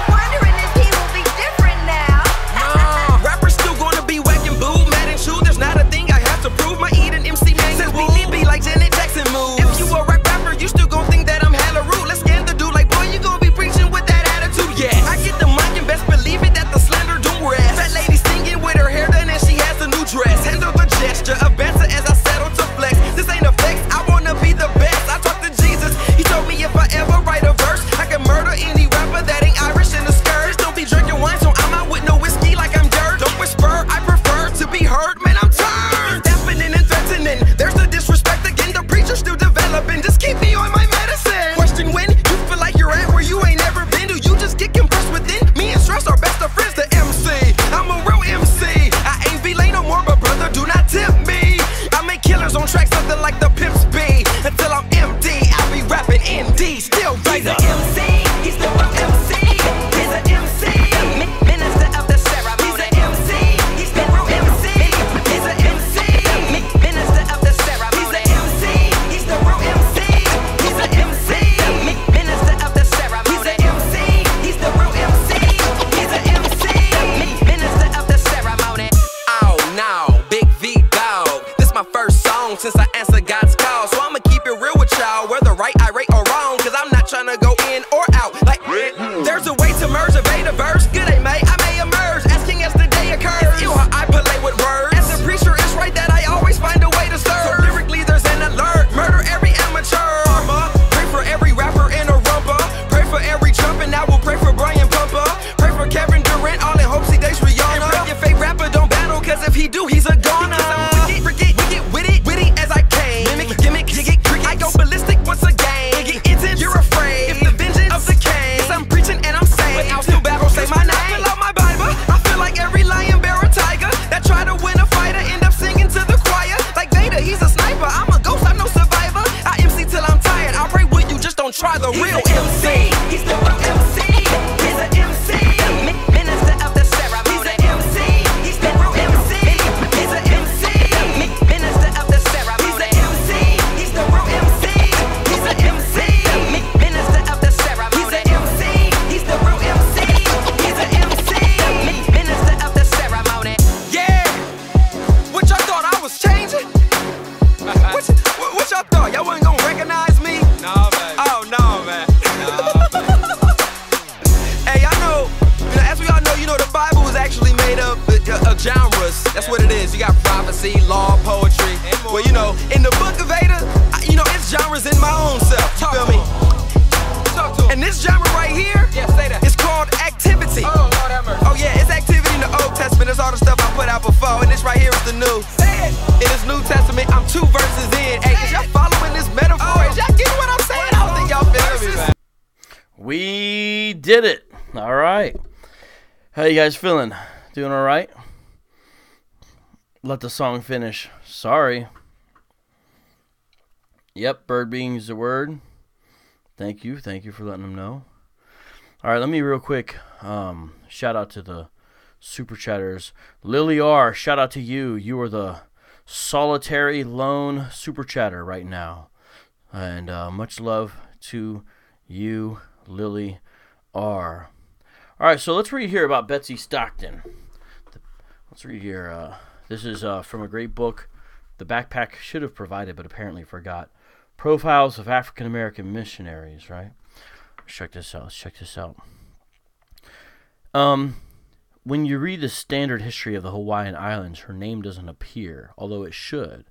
Wondering genres. That's what it is. You got prophecy, law, poetry. Well, you know, in the book of Ada, you know, it's genres in my own self. You feel me? And this genre right here, it's called activity. Oh, Lord have mercy. Oh yeah, it's activity in the Old Testament. That's all the stuff I put out before. And this right here is the New. In this New Testament, I'm 2 verses in. Hey, is y'all following this metaphor? Is y'all getting what I'm saying? I don't think y'all feeling me, man. We did it. All right. How you guys feeling? Doing all right? Let the song finish. Sorry. Yep, bird being is the word. Thank you for letting them know. All right, let me real quick shout out to the super chatters. Lily R, shout out to you. You are the solitary lone super chatter right now, and much love to you, Lily R. All right, so let's read here about Betsy Stockton. Let's read here. This is from a great book the backpack should have provided, but apparently forgot. Profiles of African American Missionaries, right? Let's check this out. When you read the standard history of the Hawaiian Islands, her name doesn't appear, although it should.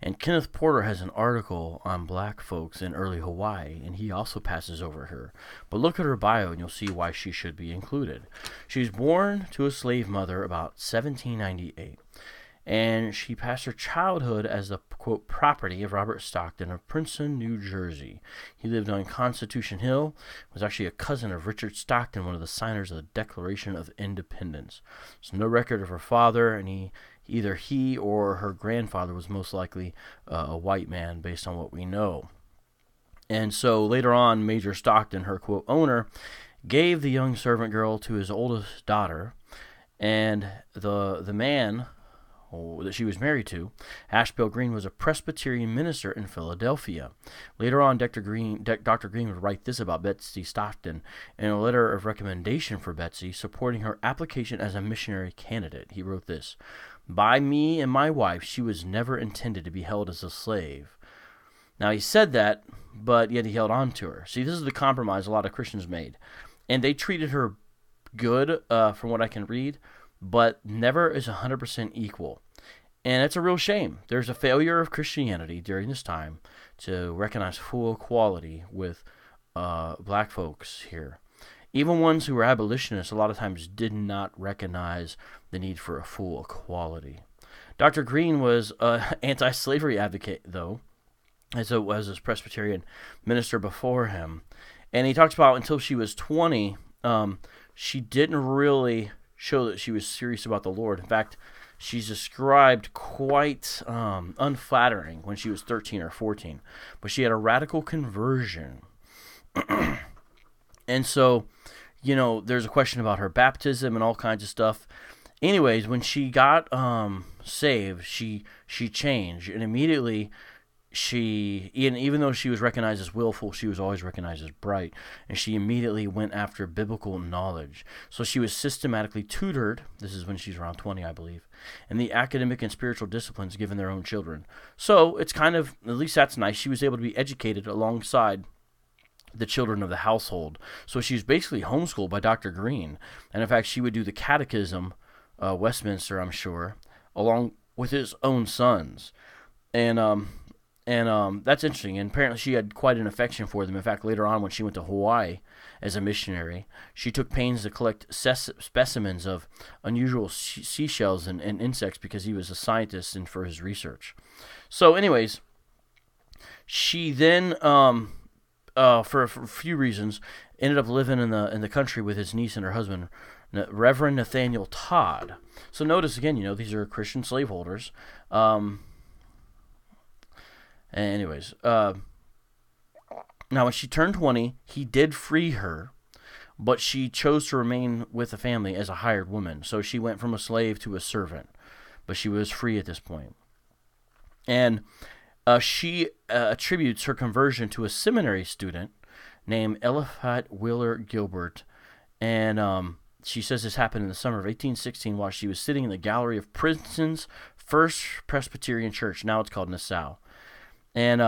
And Kenneth Porter has an article on black folks in early Hawaii, and he also passes over her. But look at her bio, and you'll see why she should be included. She was born to a slave mother about 1798. And she passed her childhood as the, quote, property of Robert Stockton of Princeton, New Jersey. He lived on Constitution Hill, was actually a cousin of Richard Stockton, one of the signers of the Declaration of Independence. There's no record of her father, and either he or her grandfather was most likely a white man, based on what we know. And so later on, Major Stockton, her, quote, owner, gave the young servant girl to his oldest daughter, and the man that she was married to, Ashbel Green, was a Presbyterian minister in Philadelphia. Later on, Dr. Green would write this about Betsy Stockton in a letter of recommendation for Betsy, supporting her application as a missionary candidate. He wrote this: "By me and my wife, she was never intended to be held as a slave." Now, he said that, but yet he held on to her. See, this is the compromise a lot of Christians made. And they treated her good, from what I can read, but never is 100% equal. And it's a real shame. There's a failure of Christianity during this time to recognize full equality with black folks here. Even ones who were abolitionists a lot of times did not recognize the need for a full equality. Dr. Green was an anti-slavery advocate, though, as was his Presbyterian minister before him. And he talks about until she was 20, she didn't really show that she was serious about the Lord. In fact, she's described quite unflattering when she was 13 or 14. But she had a radical conversion. And so, there's a question about her baptism and all kinds of stuff. Anyways, when she got saved, she changed. And immediately, even though she was recognized as willful, she was always recognized as bright, and she immediately went after biblical knowledge. So she was systematically tutored, this is when she's around 20, I believe, in the academic and spiritual disciplines given their own children. So it's kind of, at least that's nice, she was able to be educated alongside the children of the household. So she was basically homeschooled by Dr. Green, and in fact she would do the catechism, Westminster, I'm sure, along with his own sons. And that's interesting. And apparently she had quite an affection for them. In fact, later on when she went to Hawaii as a missionary, she took pains to collect specimens of unusual seashells and insects because he was a scientist and for his research. So anyways, she then, for a few reasons, ended up living in the country with his niece and her husband, Reverend Nathaniel Todd. So notice again, these are Christian slaveholders. Anyways, now when she turned 20, he did free her, but she chose to remain with the family as a hired woman. So she went from a slave to a servant, but she was free at this point. And she attributes her conversion to a seminary student named Eliphaz Wheeler Gilbert, and she says this happened in the summer of 1816 while she was sitting in the gallery of Princeton's First Presbyterian Church. Now it's called Nassau. And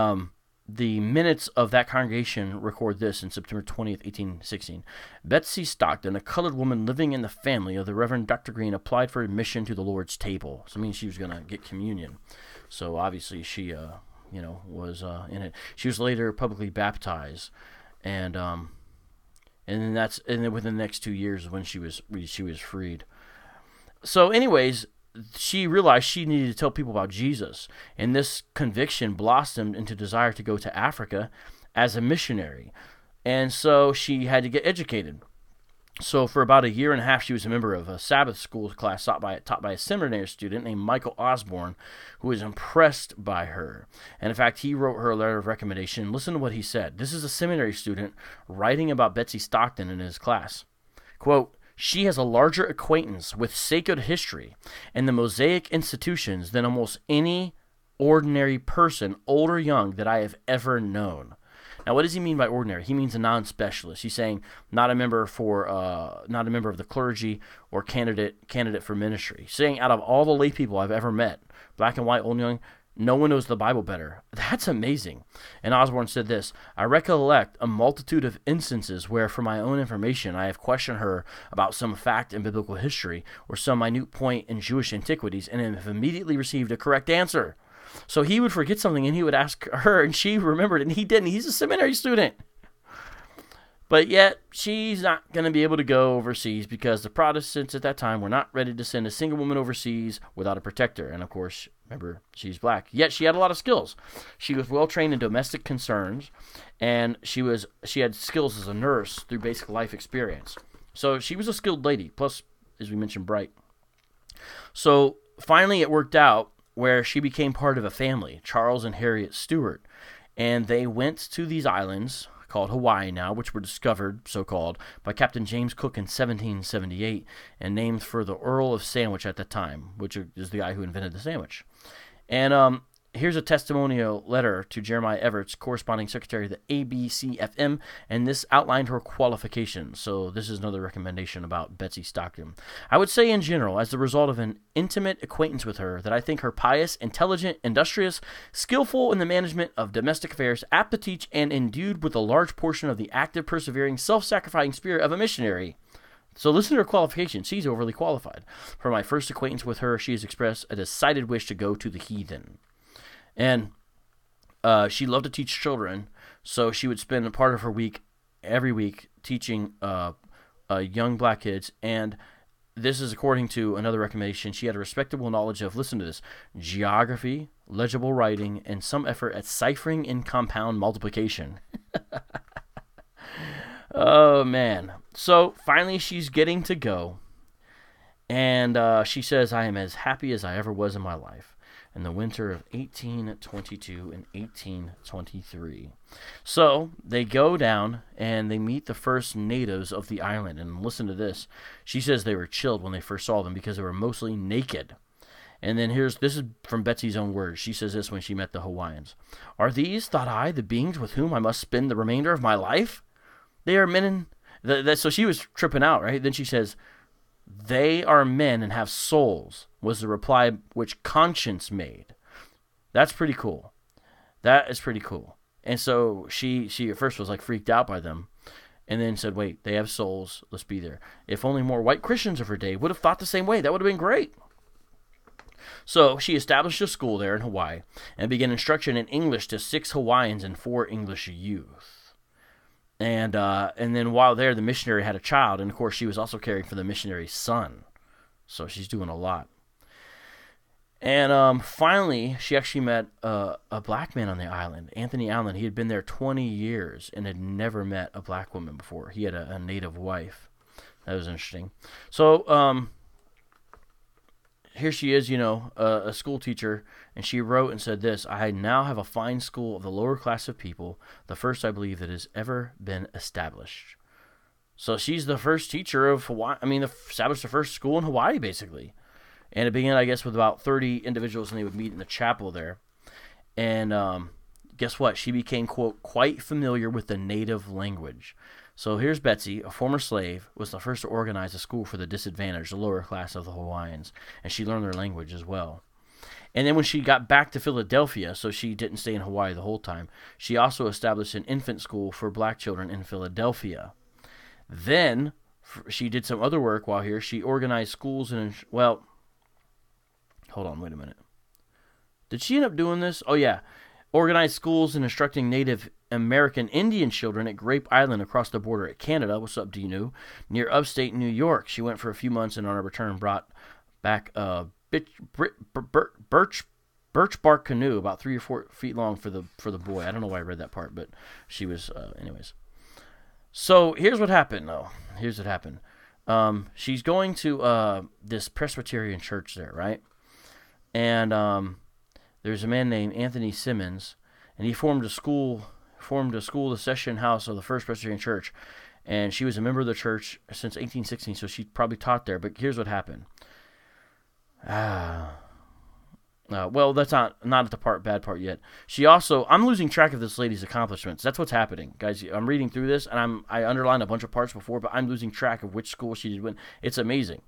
the minutes of that congregation record this in September 20th, 1816. Betsy Stockton, a colored woman living in the family of the Reverend Dr. Green, applied for admission to the Lord's table. So it means she was going to get communion. So obviously she, was in it. She was later publicly baptized, and then within the next 2 years when she was freed. So anyways, she realized she needed to tell people about Jesus, and this conviction blossomed into desire to go to Africa as a missionary. And so she had to get educated. So for about a year and a half, she was a member of a Sabbath school class taught by a seminary student named Michael Osborne, who was impressed by her. And in fact, he wrote her a letter of recommendation. Listen to what he said. This is a seminary student writing about Betsy Stockton in his class. Quote, "She has a larger acquaintance with sacred history and the Mosaic institutions than almost any ordinary person, old or young, that I have ever known." Now, what does he mean by ordinary? He means a non-specialist. He's saying not a member of the clergy or candidate for ministry. He's saying out of all the lay people I've ever met, black and white, old and young, no one knows the Bible better. That's amazing. And Osborne said this, "I recollect a multitude of instances where, for my own information, I have questioned her about some fact in biblical history or some minute point in Jewish antiquities and have immediately received a correct answer." So he would forget something and he would ask her and she remembered it, and he didn't. He's a seminary student. But yet, she's not going to be able to go overseas because the Protestants at that time were not ready to send a single woman overseas without a protector. And of course, remember, she's black. Yet she had a lot of skills. She was well trained in domestic concerns, and she had skills as a nurse through basic life experience. So she was a skilled lady, plus, as we mentioned, bright. So finally it worked out where she became part of a family, Charles and Harriet Stewart. And they went to these islands, called Hawaii now, which were discovered, so-called, by Captain James Cook in 1778, and named for the Earl of Sandwich at the time, which is the guy who invented the sandwich. And here's a testimonial letter to Jeremiah Everett's corresponding secretary of the ABCFM, and this outlined her qualifications. So this is another recommendation about Betsy Stockton. "I would say in general, as the result of an intimate acquaintance with her, that I think her pious, intelligent, industrious, skillful in the management of domestic affairs, apt to teach, and endued with a large portion of the active, persevering, self-sacrificing spirit of a missionary." So listen to her qualifications. She's overly qualified. "For my first acquaintance with her, she has expressed a decided wish to go to the heathen." And she loved to teach children, so she would spend a part of her week, every week, teaching young black kids. And this is according to another recommendation. She had a respectable knowledge of, listen to this, geography, legible writing, and some effort at ciphering and compound multiplication. Oh, man. So finally she's getting to go. And she says, "I am as happy as I ever was in my life." In the winter of 1822 and 1823. So they go down and they meet the first natives of the island. And listen to this. She says they were chilled when they first saw them because they were mostly naked. And then this is from Betsy's own words. She says this when she met the Hawaiians. "Are these, thought I, the beings with whom I must spend the remainder of my life? They are men so she was tripping out, right? Then she says, "They are men and have souls," was the reply which Conscience made. That's pretty cool. That is pretty cool. And so she at first was like freaked out by them, and then said, "Wait, they have souls. Let's be there." If only more white Christians of her day would have thought the same way. That would have been great. So she established a school there in Hawaii and began instruction in English to 6 Hawaiians and 4 English youth. And then while there, the missionary had a child, and of course she was also caring for the missionary's son. So she's doing a lot. And finally, she actually met a black man on the island, Anthony Allen. He had been there 20 years and had never met a black woman before. He had a native wife. That was interesting. So here she is, a school teacher, and she wrote and said this, "I now have a fine school of the lower class of people, the first, I believe, that has ever been established." So she's the first teacher of Hawaii. Established the first school in Hawaii, basically. And it began, I guess, with about 30 individuals, and they would meet in the chapel there. And guess what? She became, quote, "quite familiar with the native language." So here's Betsy, a former slave, was the first to organize a school for the disadvantaged, the lower class of the Hawaiians, and she learned their language as well. And then when she got back to Philadelphia, so she didn't stay in Hawaii the whole time, she also established an infant school for black children in Philadelphia. Then she did some other work while here. She organized schools and, well, hold on, wait a minute. Did she end up doing this? Oh, yeah. Organized schools and instructing Native American Indian children at Grape Island across the border at Canada. What's up, Dinu? Near upstate New York. She went for a few months and on her return brought back a birch bark canoe about 3 or 4 feet long for the boy. I don't know why I read that part, but she was, anyways. So here's what happened, though. Here's what happened. She's going to this Presbyterian church there, right? And there's a man named Anthony Simmons, and he formed a school, the session house of the First Presbyterian Church, and she was a member of the church since 1816, so she probably taught there. But here's what happened. Well, that's not at the bad part yet. She also, I'm losing track of this lady's accomplishments. That's what's happening, guys. I'm reading through this, and I underlined a bunch of parts before, but I'm losing track of which school she did when. It's amazing.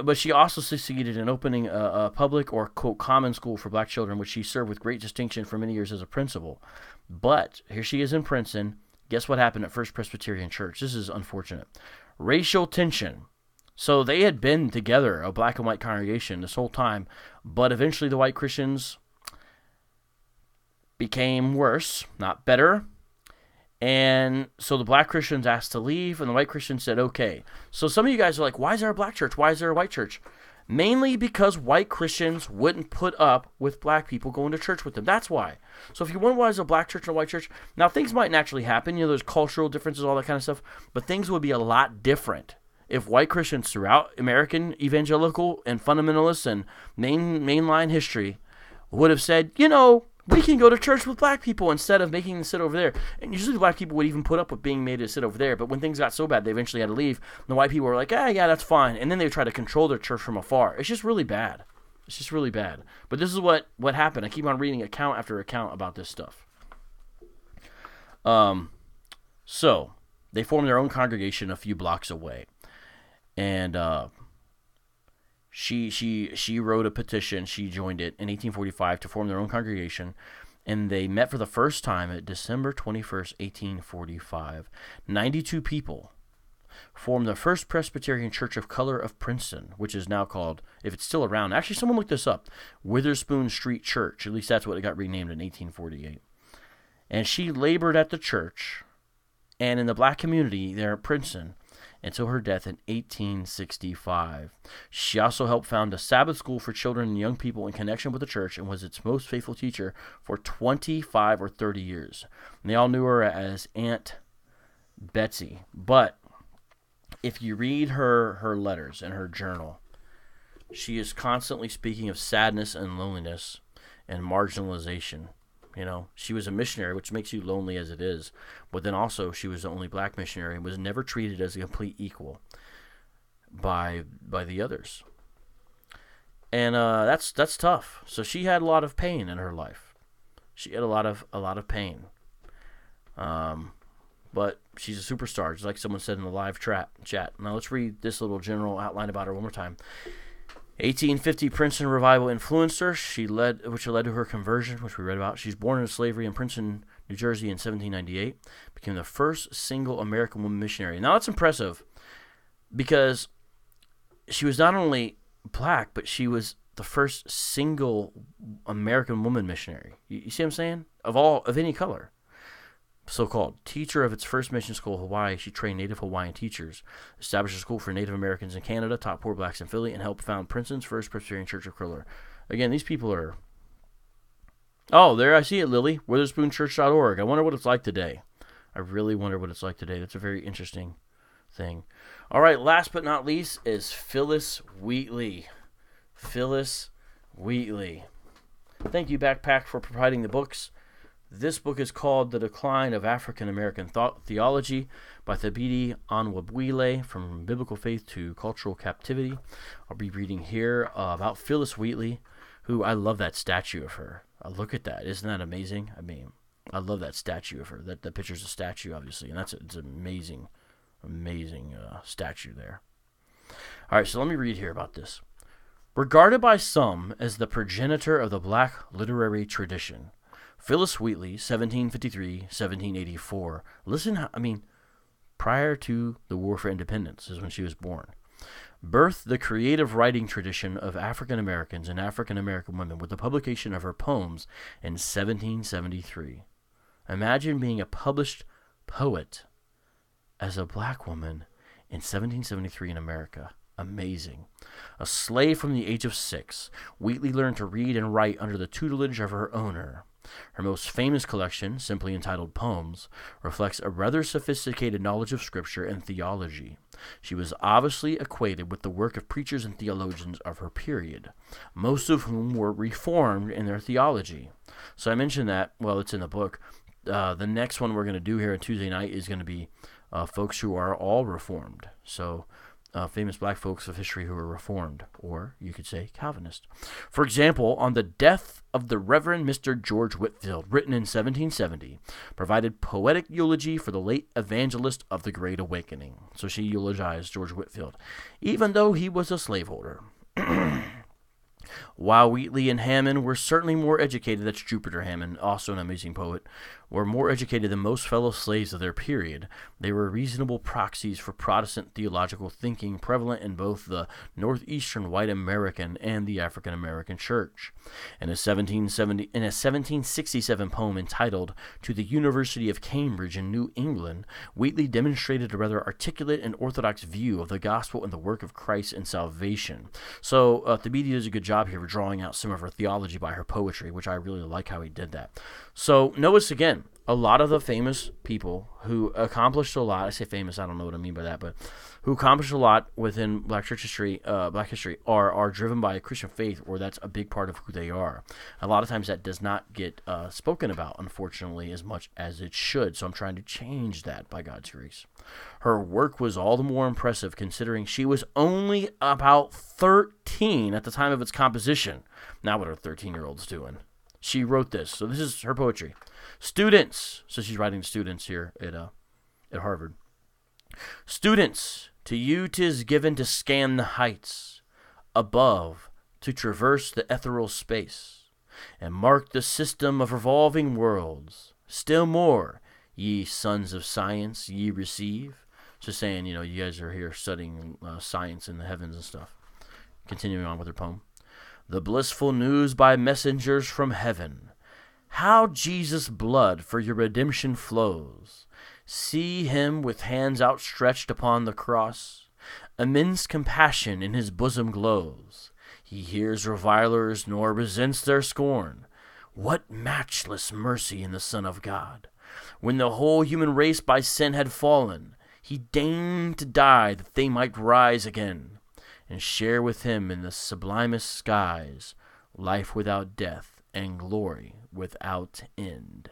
But she also succeeded in opening a public or, quote, common school for black children, which she served with great distinction for many years as a principal. But here she is in Princeton. Guess what happened at First Presbyterian Church? This is unfortunate. Racial tension. So they had been together, a black and white congregation, this whole time, but eventually the white Christians became worse, not better. And so the black Christians asked to leave, and the white Christians said, okay. So some of you guys are like, why is there a black church? Why is there a white church? Mainly because white Christians wouldn't put up with black people going to church with them. That's why. So if you wonder why there's a black church and a white church, now things might naturally happen. There's cultural differences, all that kind of stuff, but things would be a lot different if white Christians throughout American evangelical and fundamentalists and mainline history would have said, we can go to church with black people instead of making them sit over there. And usually black people would even put up with being made to sit over there. But when things got so bad, they eventually had to leave. And the white people were like, yeah, that's fine. And then they would try to control their church from afar. It's just really bad. It's just really bad. But this is what happened. I keep on reading account after account about this stuff. So they formed their own congregation a few blocks away. And she wrote a petition. She joined it in 1845 to form their own congregation. And they met for the first time at December 21st, 1845. 92 people formed the First Presbyterian Church of Color of Princeton, which is now called, if it's still around, actually someone looked this up, Witherspoon Street Church. At least that's what it got renamed in 1848. And she labored at the church and in the black community there at Princeton until her death in 1865. She also helped found a Sabbath school for children and young people in connection with the church and was its most faithful teacher for 25 or 30 years. And they all knew her as Aunt Betsy. But if you read her letters and her journal, she is constantly speaking of sadness and loneliness and marginalization. She was a missionary, which makes you lonely as it is. But then also, she was the only black missionary and was never treated as a complete equal by the others. And that's tough. So she had a lot of pain in her life. She had a lot of pain. But she's a superstar, just like someone said in the live chat. Now let's read this little general outline about her one more time. 1850 Princeton revival influenced her, which led to her conversion, which we read about. She's born into slavery in Princeton, New Jersey in 1798. Became the first single American woman missionary. Now that's impressive because she was not only black, but she was the first single American woman missionary. You see what I'm saying? Of any color. So-called teacher of its first mission school, Hawaii, she trained Native Hawaiian teachers, established a school for Native Americans in Canada, taught poor blacks in Philly, and helped found Princeton's First Presbyterian Church of Color. Again, these people are... Oh, there I see it, Lily. WitherspoonChurch.org. I wonder what it's like today. I really wonder what it's like today. That's a very interesting thing. All right, last but not least is Phyllis Wheatley. Phyllis Wheatley. Thank you, Backpack, for providing the books. This book is called The Decline of African American Theology by Thabiti Onwabwile, From Biblical Faith to Cultural Captivity. I'll be reading here about Phyllis Wheatley, who I love that statue of her. Look at that. Isn't that amazing? I mean, I love that statue of her. That picture's a statue, obviously, and it's an amazing statue there. All right, so let me read here about this. Regarded by some as the progenitor of the black literary tradition, Phyllis Wheatley, 1753-1784. Prior to the War for Independence is when she was born. Birthed the creative writing tradition of African Americans and African American women with the publication of her poems in 1773. Imagine being a published poet as a black woman in 1773 in America. Amazing. A slave from the age of 6, Wheatley learned to read and write under the tutelage of her owner. Her most famous collection, simply entitled Poems, reflects a rather sophisticated knowledge of scripture and theology. She was obviously acquainted with the work of preachers and theologians of her period, most of whom were reformed in their theology. So I mentioned that, well, it's in the book. The next one we're going to do here on Tuesday night is going to be folks who are all reformed. So famous black folks of history who were reformed, or you could say Calvinist. For example, on the death of the Reverend Mr. George Whitefield, written in 1770, provided poetic eulogy for the late evangelist of the Great Awakening. So she eulogized George Whitefield, even though he was a slaveholder. While Wheatley and Hammond were certainly more educated, that's Jupiter Hammond, also an amazing poet, were more educated than most fellow slaves of their period, they were reasonable proxies for Protestant theological thinking prevalent in both the northeastern white American and the African American church. In a 1767 poem entitled "To the University of Cambridge in New England," Wheatley demonstrated a rather articulate and orthodox view of the gospel and the work of Christ in salvation. So Thabiti does a good job here of drawing out some of her theology by her poetry, which I really like how he did that. So notice again, a lot of the famous people who accomplished a lot, I say famous, I don't know what I mean by that, but who accomplished a lot within black history are driven by a Christian faith, or that's a big part of who they are. A lot of times that does not get spoken about, unfortunately, as much as it should, so I'm trying to change that by God's grace. Her work was all the more impressive considering she was only about 13 at the time of its composition. Now what are 13-year-olds doing? She wrote this, so this is her poetry. Students, so she's writing to students here at Harvard. Students, to you 'tis given to scan the heights above, to traverse the ethereal space, and mark the system of revolving worlds. Still more, ye sons of science, ye receive. Just saying, you guys are here studying science in the heavens and stuff. Continuing on with her poem. The blissful news by messengers from heaven, how Jesus' blood for your redemption flows. See him with hands outstretched upon the cross. Immense compassion in his bosom glows. He hears revilers nor resents their scorn. What matchless mercy in the Son of God! When the whole human race by sin had fallen, he deigned to die that they might rise again, and share with him in the sublimest skies, life without death and glory without end.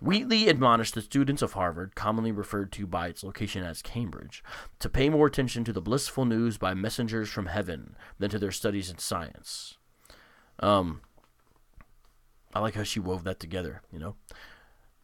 Wheatley admonished the students of Harvard, commonly referred to by its location as Cambridge, to pay more attention to the blissful news by messengers from heaven than to their studies in science. I like how she wove that together,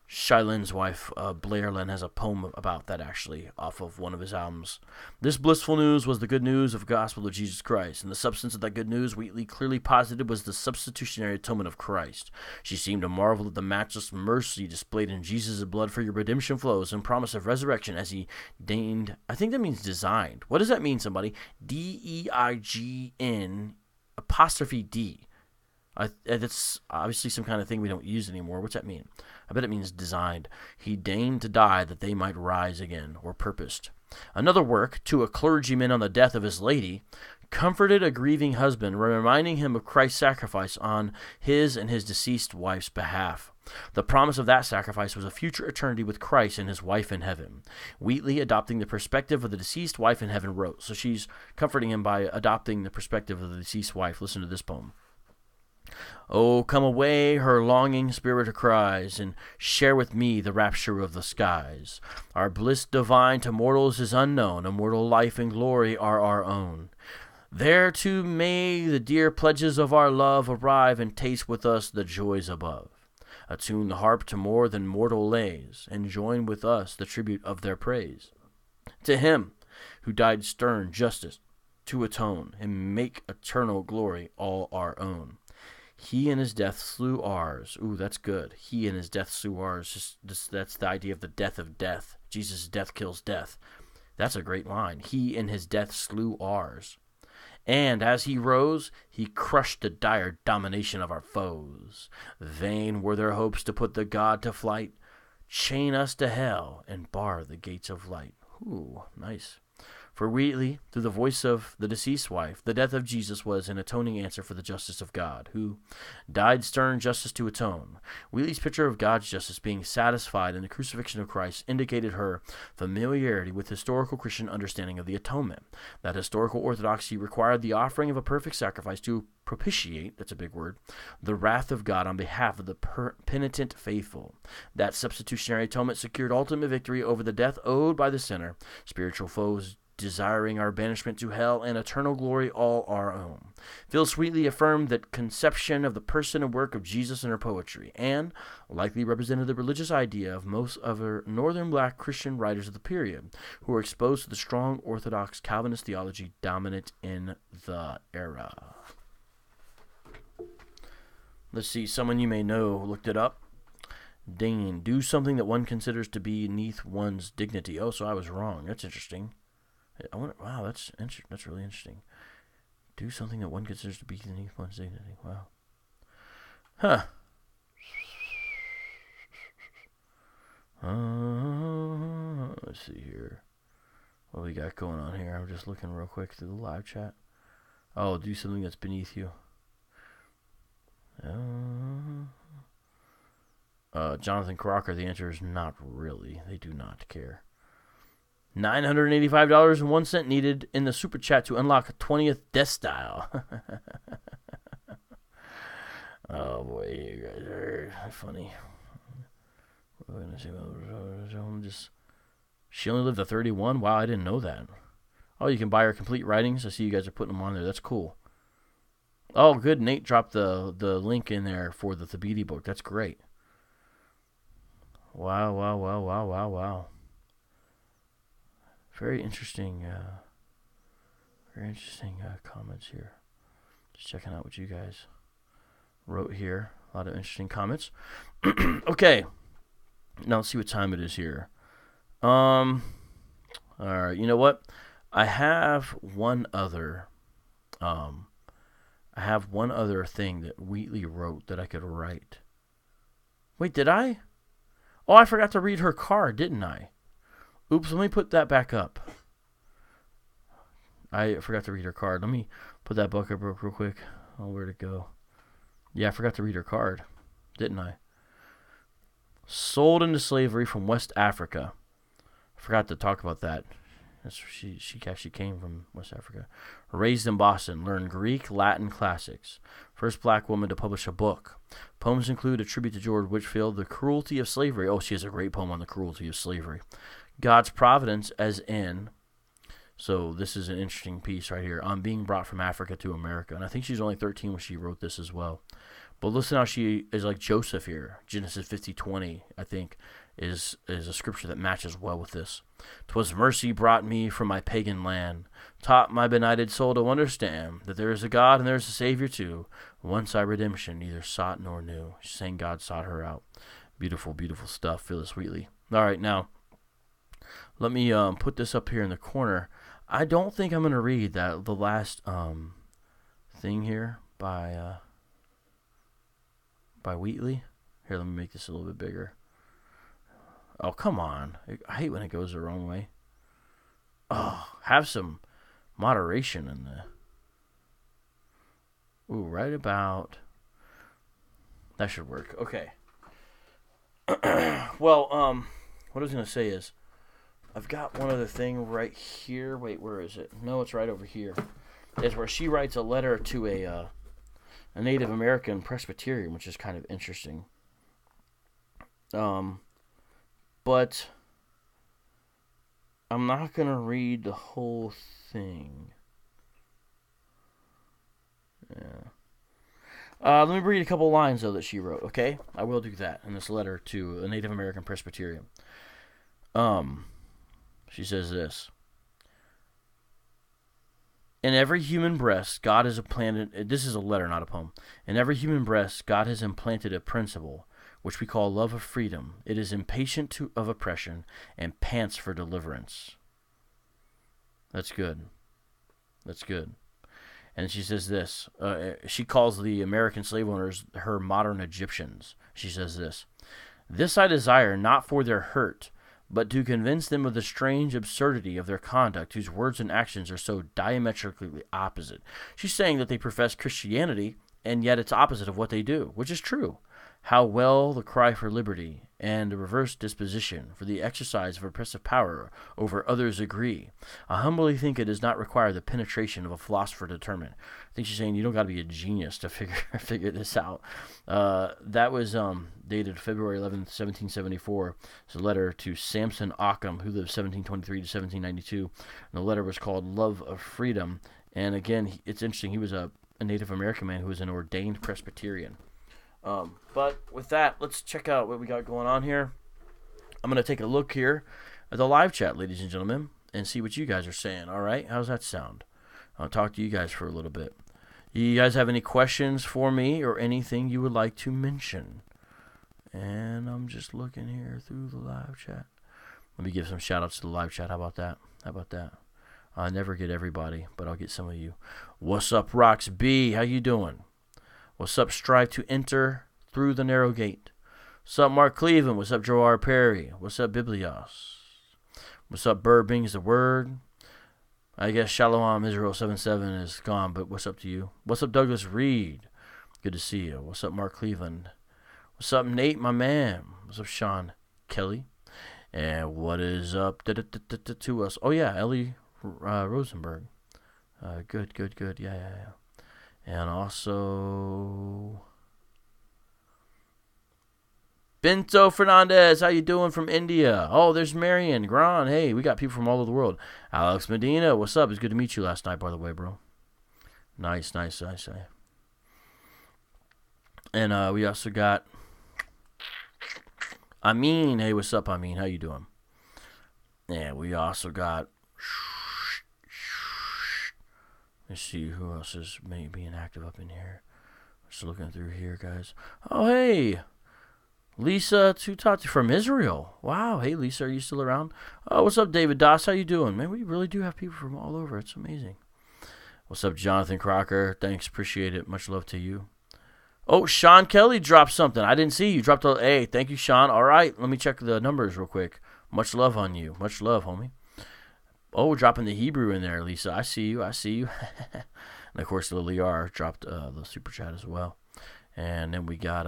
Shai Linne's wife, Blair Lynn, has a poem about that, actually, off of one of his albums. This blissful news was the good news of the gospel of Jesus Christ, and the substance of that good news, Wheatley clearly posited, was the substitutionary atonement of Christ. She seemed to marvel at the matchless mercy displayed in Jesus' blood for your redemption flows, and promise of resurrection as he deigned, I think that means designed. What does that mean, somebody? D-E-I-G-N apostrophe D. That's obviously some kind of thing we don't use anymore. What's that mean? I bet it means designed. He deigned to die that they might rise again, or purposed. Another work, To a Clergyman on the Death of His Lady, comforted a grieving husband, reminding him of Christ's sacrifice on his and his deceased wife's behalf. The promise of that sacrifice was a future eternity with Christ and his wife in heaven. Wheatley, adopting the perspective of the deceased wife in heaven, wrote. So she's comforting him by adopting the perspective of the deceased wife. Listen to this poem. Oh, come away, her longing spirit cries, and share with me the rapture of the skies. Our bliss divine to mortals is unknown, immortal life and glory are our own. There too may the dear pledges of our love arrive, and taste with us the joys above. Attune the harp to more than mortal lays, and join with us the tribute of their praise. To him who died stern justice to atone and make eternal glory all our own. He in his death slew ours. Ooh, that's good. He in his death slew ours. That's the idea of the death of death. Jesus' death kills death. That's a great line. He in his death slew ours. And as he rose, he crushed the dire domination of our foes. Vain were their hopes to put the God to flight, chain us to hell, and bar the gates of light. Ooh, nice. For Wheatley, through the voice of the deceased wife, the death of Jesus was an atoning answer for the justice of God, who died stern justice to atone. Wheatley's picture of God's justice being satisfied in the crucifixion of Christ indicated her familiarity with historical Christian understanding of the atonement. That historical orthodoxy required the offering of a perfect sacrifice to propitiate, that's a big word, the wrath of God on behalf of the penitent faithful. That substitutionary atonement secured ultimate victory over the death owed by the sinner, spiritual foes desiring our banishment to hell and eternal glory all our own. Phyllis Wheatley affirmed that conception of the person and work of Jesus in her poetry, and likely represented the religious idea of most of her northern black Christian writers of the period, who were exposed to the strong Orthodox Calvinist theology dominant in the era. Let's see, someone you may know looked it up. Dane, do something that one considers to be beneath one's dignity. Oh, so I was wrong. That's interesting. Wow, that's really interesting. Do something that one considers to be beneath one's dignity. Wow. Huh. Let's see here. What we got going on here? I'm just looking real quick through the live chat. Oh, do something that's beneath you. Jonathan Crocker, the answer is not really. They do not care. $985.01 needed in the super chat to unlock a 20th Death Style. Oh boy, you guys are funny. We're gonna see. She only lived to 31. Wow, I didn't know that. Oh, you can buy her complete writings. I see you guys are putting them on there. That's cool. Oh, good. Nate dropped the link in there for the Thabiti book. That's great. Wow. Very interesting comments here. Just checking out what you guys wrote here. A lot of interesting comments. Okay. Now let's see what time it is here. All right. You know what? I have one other thing that Wheatley wrote that I could write. Wait, did I? Oh, I forgot to read her card, didn't I? Oops, let me put that back up. I forgot to read her card. Let me put that book up real quick. Oh, where'd it go? Yeah, I forgot to read her card, didn't I? Sold into slavery from West Africa. I forgot to talk about that. That's she actually came from West Africa. Raised in Boston, learned Greek, Latin classics. First black woman to publish a book. Poems include a tribute to George Whitefield, The Cruelty of Slavery. Oh, she has a great poem on the cruelty of slavery. God's Providence, as in, so this is an interesting piece right here, on being brought from Africa to America. And I think she's only 13 when she wrote this as well. But listen how she is like Joseph here. Genesis 50:20, I think, is a scripture that matches well with this. 'Twas mercy brought me from my pagan land, taught my benighted soul to understand that there is a God and there is a Savior too. Once I redemption neither sought nor knew. She's saying God sought her out. Beautiful, beautiful stuff, Phyllis Wheatley. All right, now, let me put this up here in the corner. I don't think I'm going to read the last thing here by Wheatley. Here, let me make this a little bit bigger. Oh, come on. I hate when it goes the wrong way. Oh, have some moderation in the... Ooh, right about... That should work. Okay. Well, what I was going to say is, I've got one other thing right here. Wait, where is it? No, it's right over here. It's where she writes a letter to a Native American Presbyterian, which is kind of interesting. But I'm not going to read the whole thing. Yeah. Let me read a couple lines, though, that she wrote, okay? I will do that in this letter to a Native American Presbyterian. She says this. In every human breast, God has implanted, this is a letter, not a poem. In every human breast, God has implanted a principle, which we call love of freedom. It is impatient of oppression and pants for deliverance. That's good. That's good. And she says this. She calls the American slave owners her modern Egyptians. She says this. This I desire not for their hurt, but to convince them of the strange absurdity of their conduct, whose words and actions are so diametrically opposite. She's saying that they profess Christianity, and yet it's opposite of what they do, which is true. How well the cry for liberty and a reverse disposition for the exercise of oppressive power over others agree. I humbly think it does not require the penetration of a philosopher to determine. I think she's saying you don't got to be a genius to figure this out. That was dated February 11th, 1774. It's a letter to Samson Occam, who lived 1723 to 1792. And the letter was called Love of Freedom. And again, it's interesting. He was a Native American man who was an ordained Presbyterian. But with that, let's check out what we got going on here. I'm going to take a look here at the live chat, ladies and gentlemen, and see what you guys are saying. All right? How's that sound? I'll talk to you guys for a little bit. You guys have any questions for me or anything you would like to mention? And I'm just looking here through the live chat. Let me give some shout-outs to the live chat. How about that? I never get everybody, but I'll get some of you. What's up, Rox B? How you doing? What's up, Strive to Enter Through the Narrow Gate? What's up, Mark Cleveland? What's up, Joar Perry? What's up, Biblios? What's up, Bird Bings the Word? I guess Shalom Israel 77 is gone, but what's up to you? What's up, Douglas Reed? Good to see you. What's up, Mark Cleveland? What's up, Nate, my man? What's up, Sean Kelly? And what is up to us? Oh, yeah, Ellie Rosenberg. Good. Yeah. And also Bento Fernandez, how you doing from India? Oh, there's Marion Gran. Hey, we got people from all over the world. Alex Medina, what's up? It's good to meet you last night, by the way, bro. Nice. And we also got Amin. Hey, what's up, Amin? How you doing? And we also got... Let's see who else is maybe being active up in here. Just looking through here, guys. Oh, hey. Lisa Tutati from Israel. Wow. Hey, Lisa, are you still around? Oh, what's up, David Doss? How you doing? Man, we really do have people from all over. It's amazing. What's up, Jonathan Crocker? Thanks. Appreciate it. Much love to you. Oh, Sean Kelly dropped something. I didn't see you. Dropped a... Hey, thank you, Sean. All right. Let me check the numbers real quick. Much love on you. Much love, homie. Oh, we're dropping the Hebrew in there, Lisa. I see you. And, of course, Lily R. dropped the super chat as well. And then we got,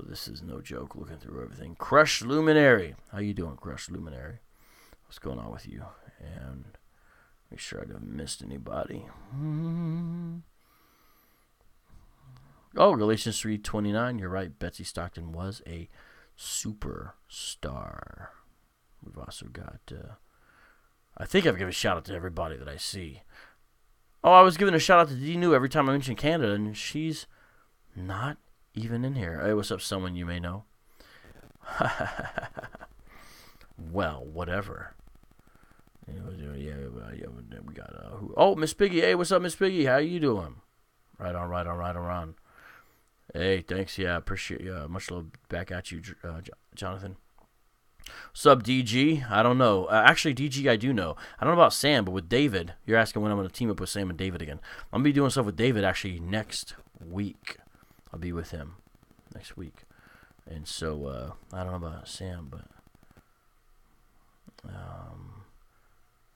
this is no joke, looking through everything. Crush Luminary. How you doing, Crush Luminary? What's going on with you? And make sure I haven't missed anybody. Oh, Galatians 3:29. You're right. Betsy Stockton was a superstar. We've also got, I think I've given a shout out to everybody that I see. Oh, I was giving a shout out to D New every time I mention Canada, and she's not even in here. Hey, what's up, someone you may know? Well, whatever. Yeah, we got, oh, Miss Piggy. Hey, what's up, Miss Piggy? How you doing? Right on. Hey, thanks. Yeah, appreciate you. Much love back at you, Jonathan. What's up, DG? I don't know. Actually, DG, I do know. I don't know about Sam, but with David, you're asking when I'm going to team up with Sam and David again. I'm going to be doing stuff with David actually next week. I'll be with him next week. And so, I don't know about Sam, but...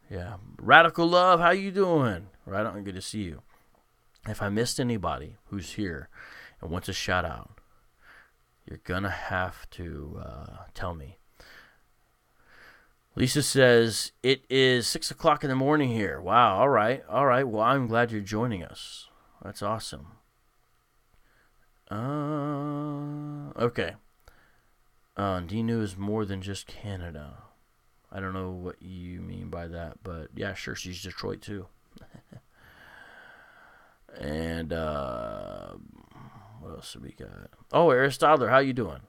yeah. Radical Love, how you doing? Right on, good to see you. If I missed anybody who's here and wants a shout out, you're going to have to tell me. Lisa says, it is 6 o'clock in the morning here. Wow, all right. Well, I'm glad you're joining us. That's awesome. Okay. DNU is more than just Canada. I don't know what you mean by that, but yeah, sure, she's Detroit too. And what else have we got? Oh, Aristotle, how you doing?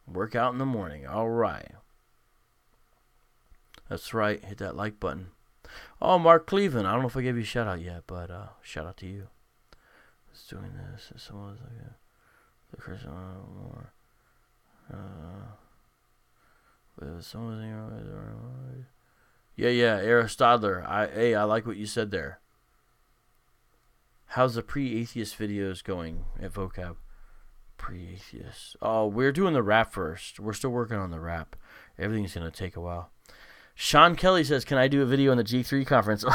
Workout in the morning. All right. That's right. Hit that like button. Oh, Mark Cleveland. I don't know if I gave you a shout out yet, but shout out to you. It's doing this. Someone's like the Christian more. Yeah, Aristotle. I like what you said there. How's the pre-atheist videos going at Vocab? Pre-atheist. Oh, we're doing the rap first. We're still working on the rap. Everything's going to take a while. Sean Kelly says, can I do a video on the G3 conference?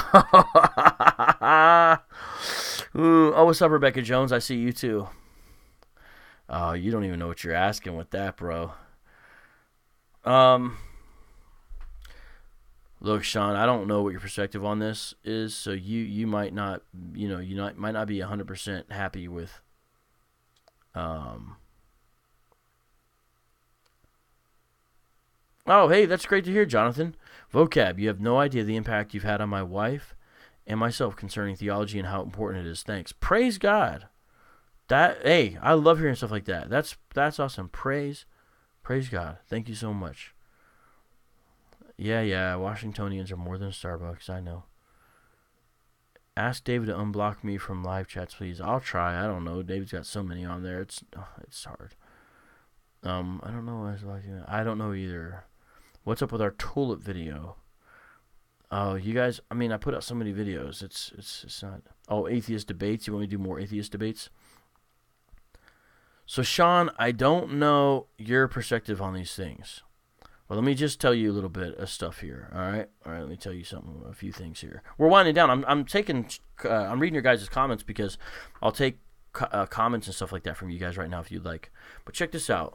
Ooh, oh, what's up, Rebecca Jones? I see you too. Oh, you don't even know what you're asking with that, bro. Look, Sean, I don't know what your perspective on this is, so you might not, might not be 100% happy with, Oh, hey, that's great to hear, Jonathan. Vocab, you have no idea the impact you've had on my wife and myself concerning theology and how important it is. Thanks. Praise God. Hey, I love hearing stuff like that. That's awesome. Praise God. Thank you so much. Yeah, Washingtonians are more than Starbucks, I know. Ask David to unblock me from live chats, please. I'll try. I don't know. David's got so many on there. It's hard. I don't know. I don't know either. What's up with our tulip video? Oh, you guys, I put out so many videos. It's not. Oh, atheist debates. You want me to do more atheist debates? So, Sean, I don't know your perspective on these things. Well, let me just tell you a little bit of stuff here. All right, let me tell you a few things here. We're winding down. I'm reading your guys' comments because I'll take comments and stuff like that from you guys right now if you'd like. But check this out.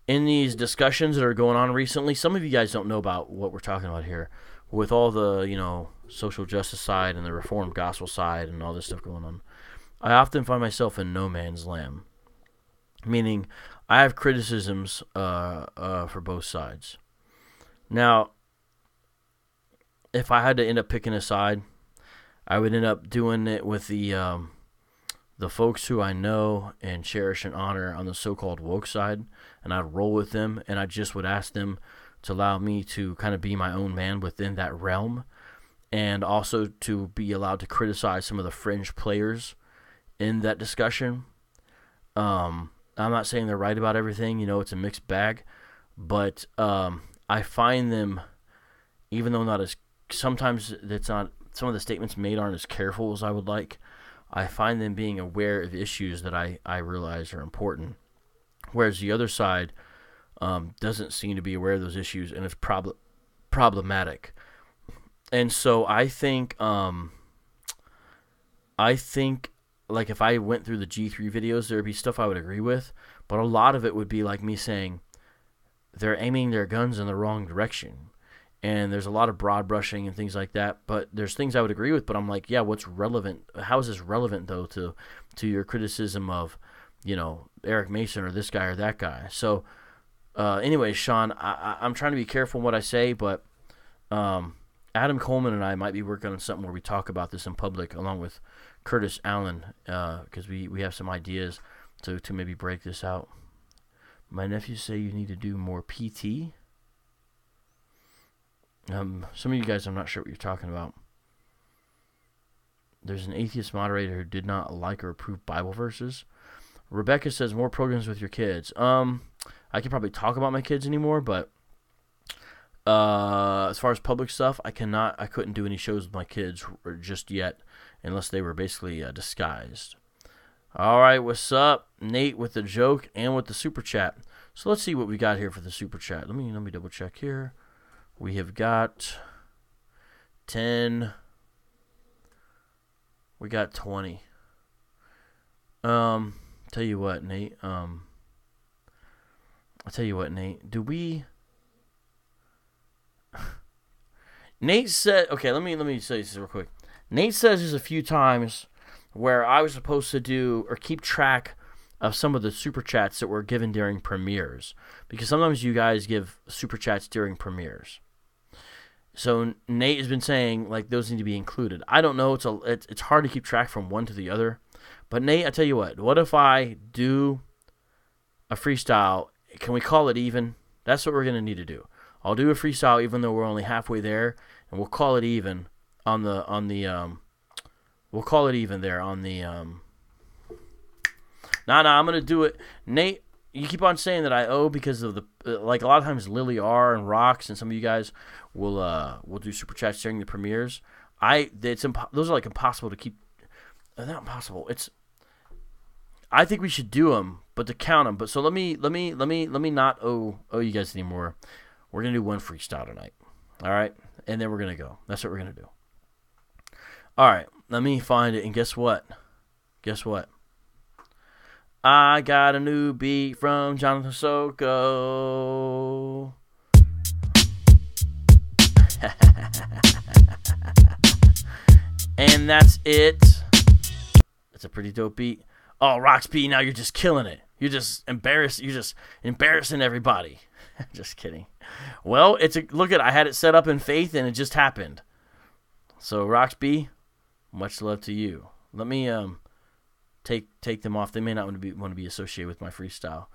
In these discussions that are going on recently, some of you guys don't know about what we're talking about here. With all the, social justice side and the Reformed gospel side and all this stuff going on, I often find myself in no man's land. Meaning, I have criticisms for both sides. Now, if I had to end up picking a side, I would end up doing it with the folks who I know and cherish and honor on the so-called woke side, and I'd roll with them, and I just would ask them to allow me to kind of be my own man within that realm, and also to be allowed to criticize some of the fringe players in that discussion. I'm not saying they're right about everything. It's a mixed bag. But I find them, even though not as, sometimes it's not, some of the statements made aren't as careful as I would like, I find them being aware of issues that I realize are important. Whereas the other side doesn't seem to be aware of those issues, and it's problematic. And so I think like if I went through the G3 videos, there would be stuff I would agree with, but a lot of it would be like me saying they're aiming their guns in the wrong direction. And there's a lot of broad brushing and things like that, but there's things I would agree with, but I'm like, yeah, what's relevant? How is this relevant, though, to your criticism of, Eric Mason or this guy or that guy? So, anyway, Sean, I'm trying to be careful in what I say, but Adam Coleman and I might be working on something where we talk about this in public, along with Curtis Allen, because we have some ideas to maybe break this out. My nephews say you need to do more PT. Some of you guys, I'm not sure what you're talking about. There's an atheist moderator who did not like or approve Bible verses. Rebecca says more programs with your kids. I could probably talk about my kids anymore, but as far as public stuff, I couldn't do any shows with my kids just yet, unless they were basically disguised. All right, what's up? Nate with the joke and with the super chat. So let's see what we got here for the super chat. Let me double check here. We have got 10. We got 20. Tell you what, Nate. I'll tell you what, Nate. Do we? Nate said. Okay, let me say this real quick. Nate says there's a few times where I was supposed to do or keep track of some of the super chats that were given during premieres, because sometimes you guys give super chats during premieres. So Nate has been saying like those need to be included. I don't know. It's hard to keep track from one to the other. But Nate, I tell you what if I do a freestyle? Can we call it even? That's what we're going to need to do. I'll do a freestyle even though we're only halfway there, and we'll call it even we'll call it even there on the I'm going to do it. Nate, you keep on saying that I owe because of the like a lot of times Lily R and Rocks and some of you guys will do super chats during the premieres. Those are like impossible to keep. Not impossible. I think we should do them, but to count them. But so let me not owe you guys anymore. We're gonna do one freestyle tonight, all right? And then we're gonna go. That's what we're gonna do. All right, let me find it. And guess what? I got a new beat from Jonathan Soko. And that's it. It's a pretty dope beat. Oh, Roxby, now you're just killing it. You're just embarrassing everybody. Just kidding. Well, look at I had it set up in faith and it just happened. So Roxby, much love to you. Let me take them off. They may not want to be associated with my freestyle.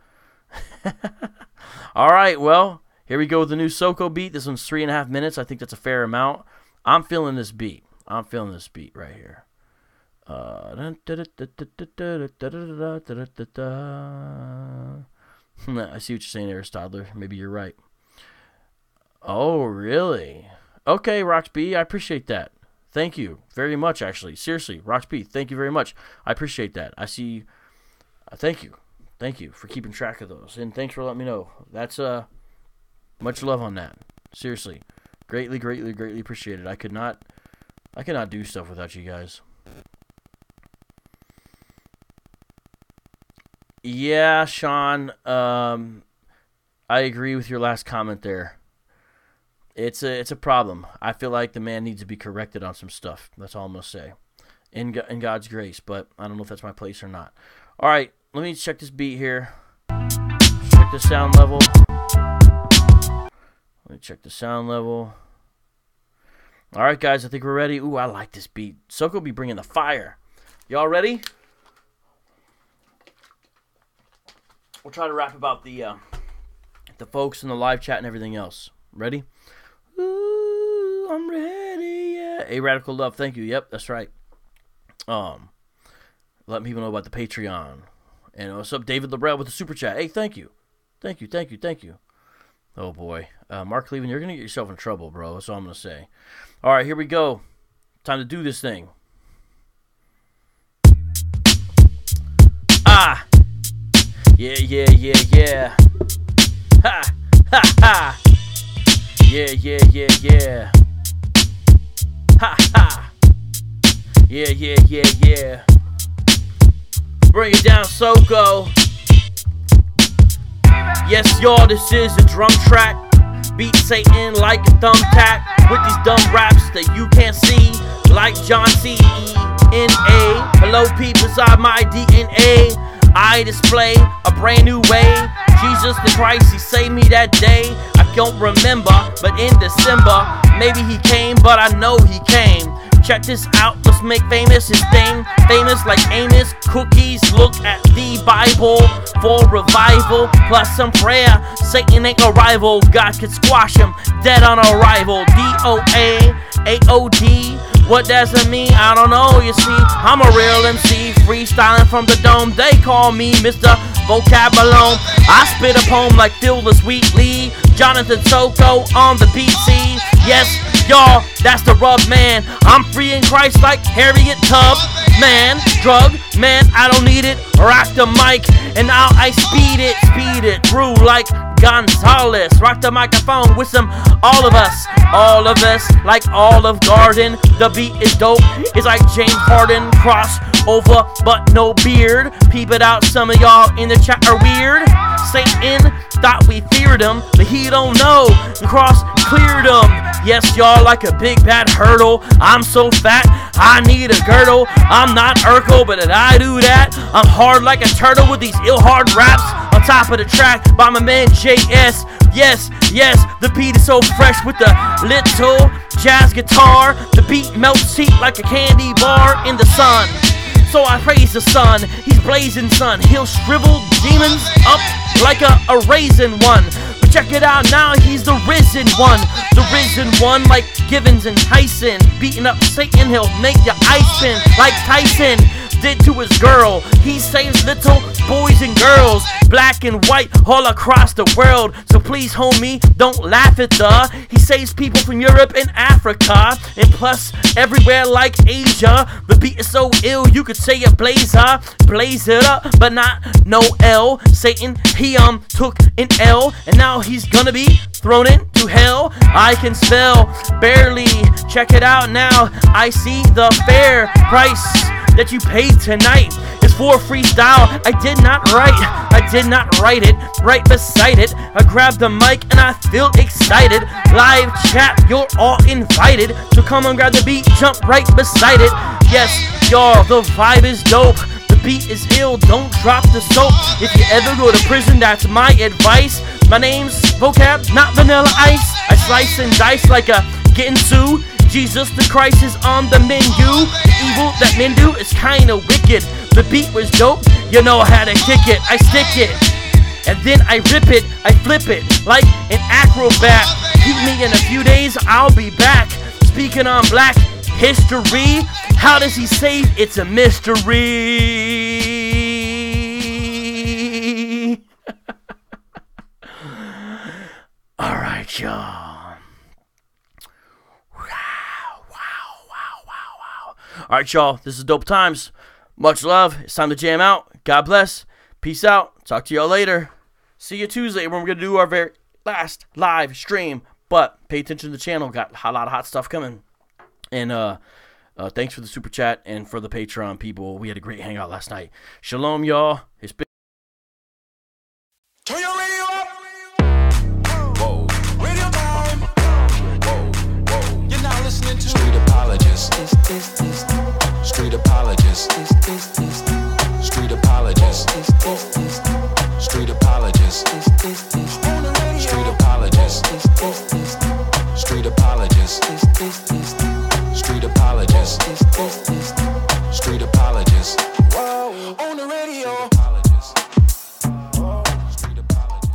All right, well, here we go with the new Soko beat. This one's 3.5 minutes. I think that's a fair amount. I'm feeling this beat right here. I see what you're saying, Aristotle. Maybe you're right. Oh, really? Okay, Roxby, I appreciate that. Thank you very much, actually. Seriously, Roxby, thank you very much. I appreciate that. I see. Thank you. Thank you for keeping track of those. And thanks for letting me know. That's much love on that. Seriously. Greatly, greatly, greatly appreciated. I could not do stuff without you guys. Yeah, Sean, I agree with your last comment there. It's a problem. I feel like the man needs to be corrected on some stuff. That's all I'm going to say. In God's grace, but I don't know if that's my place or not. All right, let me check this beat here. Check the sound level. Let me check the sound level. All right, guys, I think we're ready. Ooh, I like this beat. Soko be bringing the fire. Y'all ready? We'll try to rap about the folks in the live chat and everything else. Ready? Ooh, I'm ready, yeah. A Radical Love, thank you. Yep, that's right. Let people know about the Patreon. And what's up, David Labrell with the super chat. Hey, thank you. Thank you. Oh, boy. Mark Cleveland, you're going to get yourself in trouble, bro. That's all I'm going to say. All right, here we go. Time to do this thing. Ah! Yeah. Ha! Ha! Yeah. Ha! Ha! Yeah. Bring it down, Soko. Yes, y'all, this is a drum track. Beat Satan like a thumbtack. With these dumb raps that you can't see. Like John C.E.N.A. Hello, people inside my DNA. I display a brand new way. Jesus the Christ, he saved me that day. I don't remember, but in December, maybe he came, but I know he came. Check this out, let's make famous his thing. Famous like Amos, cookies. Look at the Bible for revival, plus some prayer. Satan ain't a rival, God could squash him dead on arrival. DOA, AOD, what does it mean? I don't know, you see. I'm a real MC, freestyling from the dome. They call me Mr. Vocab Malone. I spit a poem like Phyllis Wheatley. Jonathan Soko on the PC. Yes, y'all, that's the rub, man. I'm free in Christ like Harriet Tubman. Drug, man, I don't need it. Rock the mic, and now I speed it through like Gonzalez. Rock the microphone with some all of us, like Olive Garden. The beat is dope. It's like James Harden cross over, but no beard. Peep it out, some of y'all in the chat are weird. Satan thought we feared him, but he don't know. The cross cleared him. Yes, y'all, like a big bad hurdle. I'm so fat, I need a girdle. I'm not Urkel, but did I do that? I'm hard like a turtle with these ill hard raps. On top of the track by my man JS. Yes, the beat is so fresh with the little jazz guitar. The beat melts heat like a candy bar in the sun. So I praise the sun, he's blazing sun. He'll shrivel demons up like a raisin one. But Check it out now, he's the risen one. The risen one like Givens and Tyson. Beating up Satan, he'll make your eyes spin like Tyson did to his girl. He saves little boys and girls, black and white, all across the world. So please, homie, don't laugh at the. He saves people from Europe and Africa, and plus everywhere like Asia. The beat is so ill, you could say a blazer. Blaze it up, but not no L. Satan, he took an L, and now he's gonna be thrown into hell. I can spell barely. Check it out now. I see the fair price that you paid tonight is for freestyle. I did not write it right beside it. I grabbed the mic and I feel excited. Live chat, you're all invited, so come on, grab the beat, jump right beside it. Yes, y'all, the vibe is dope. The beat is ill, don't drop the soap. If you ever go to prison, that's my advice. My name's Vocab, not Vanilla Ice. I slice and dice like a Ginsu. Jesus the Christ is on the menu. The evil that men do is kinda wicked. The beat was dope, you know how to kick it. I stick it, and then I rip it, I flip it like an acrobat. Keep me in a few days, I'll be back. Speaking on black history, how does he save? It's a mystery. Alright, y'all. Alright, y'all, this is Dope Times. Much love. It's time to jam out. God bless. Peace out. Talk to y'all later. See you Tuesday when we're going to do our very last live stream. But pay attention to the channel. Got a lot of hot stuff coming. And thanks for the super chat and for the Patreon people. We had a great hangout last night. Shalom, y'all. It's been... Turn your radio up. Whoa. Radio time. Whoa. You're now listening to Street Apologist. Street Apologist. Street Apologist. Street Apologist. On the radio. Street Apologist. Street Apologist. Street Apologist. Street Apologist.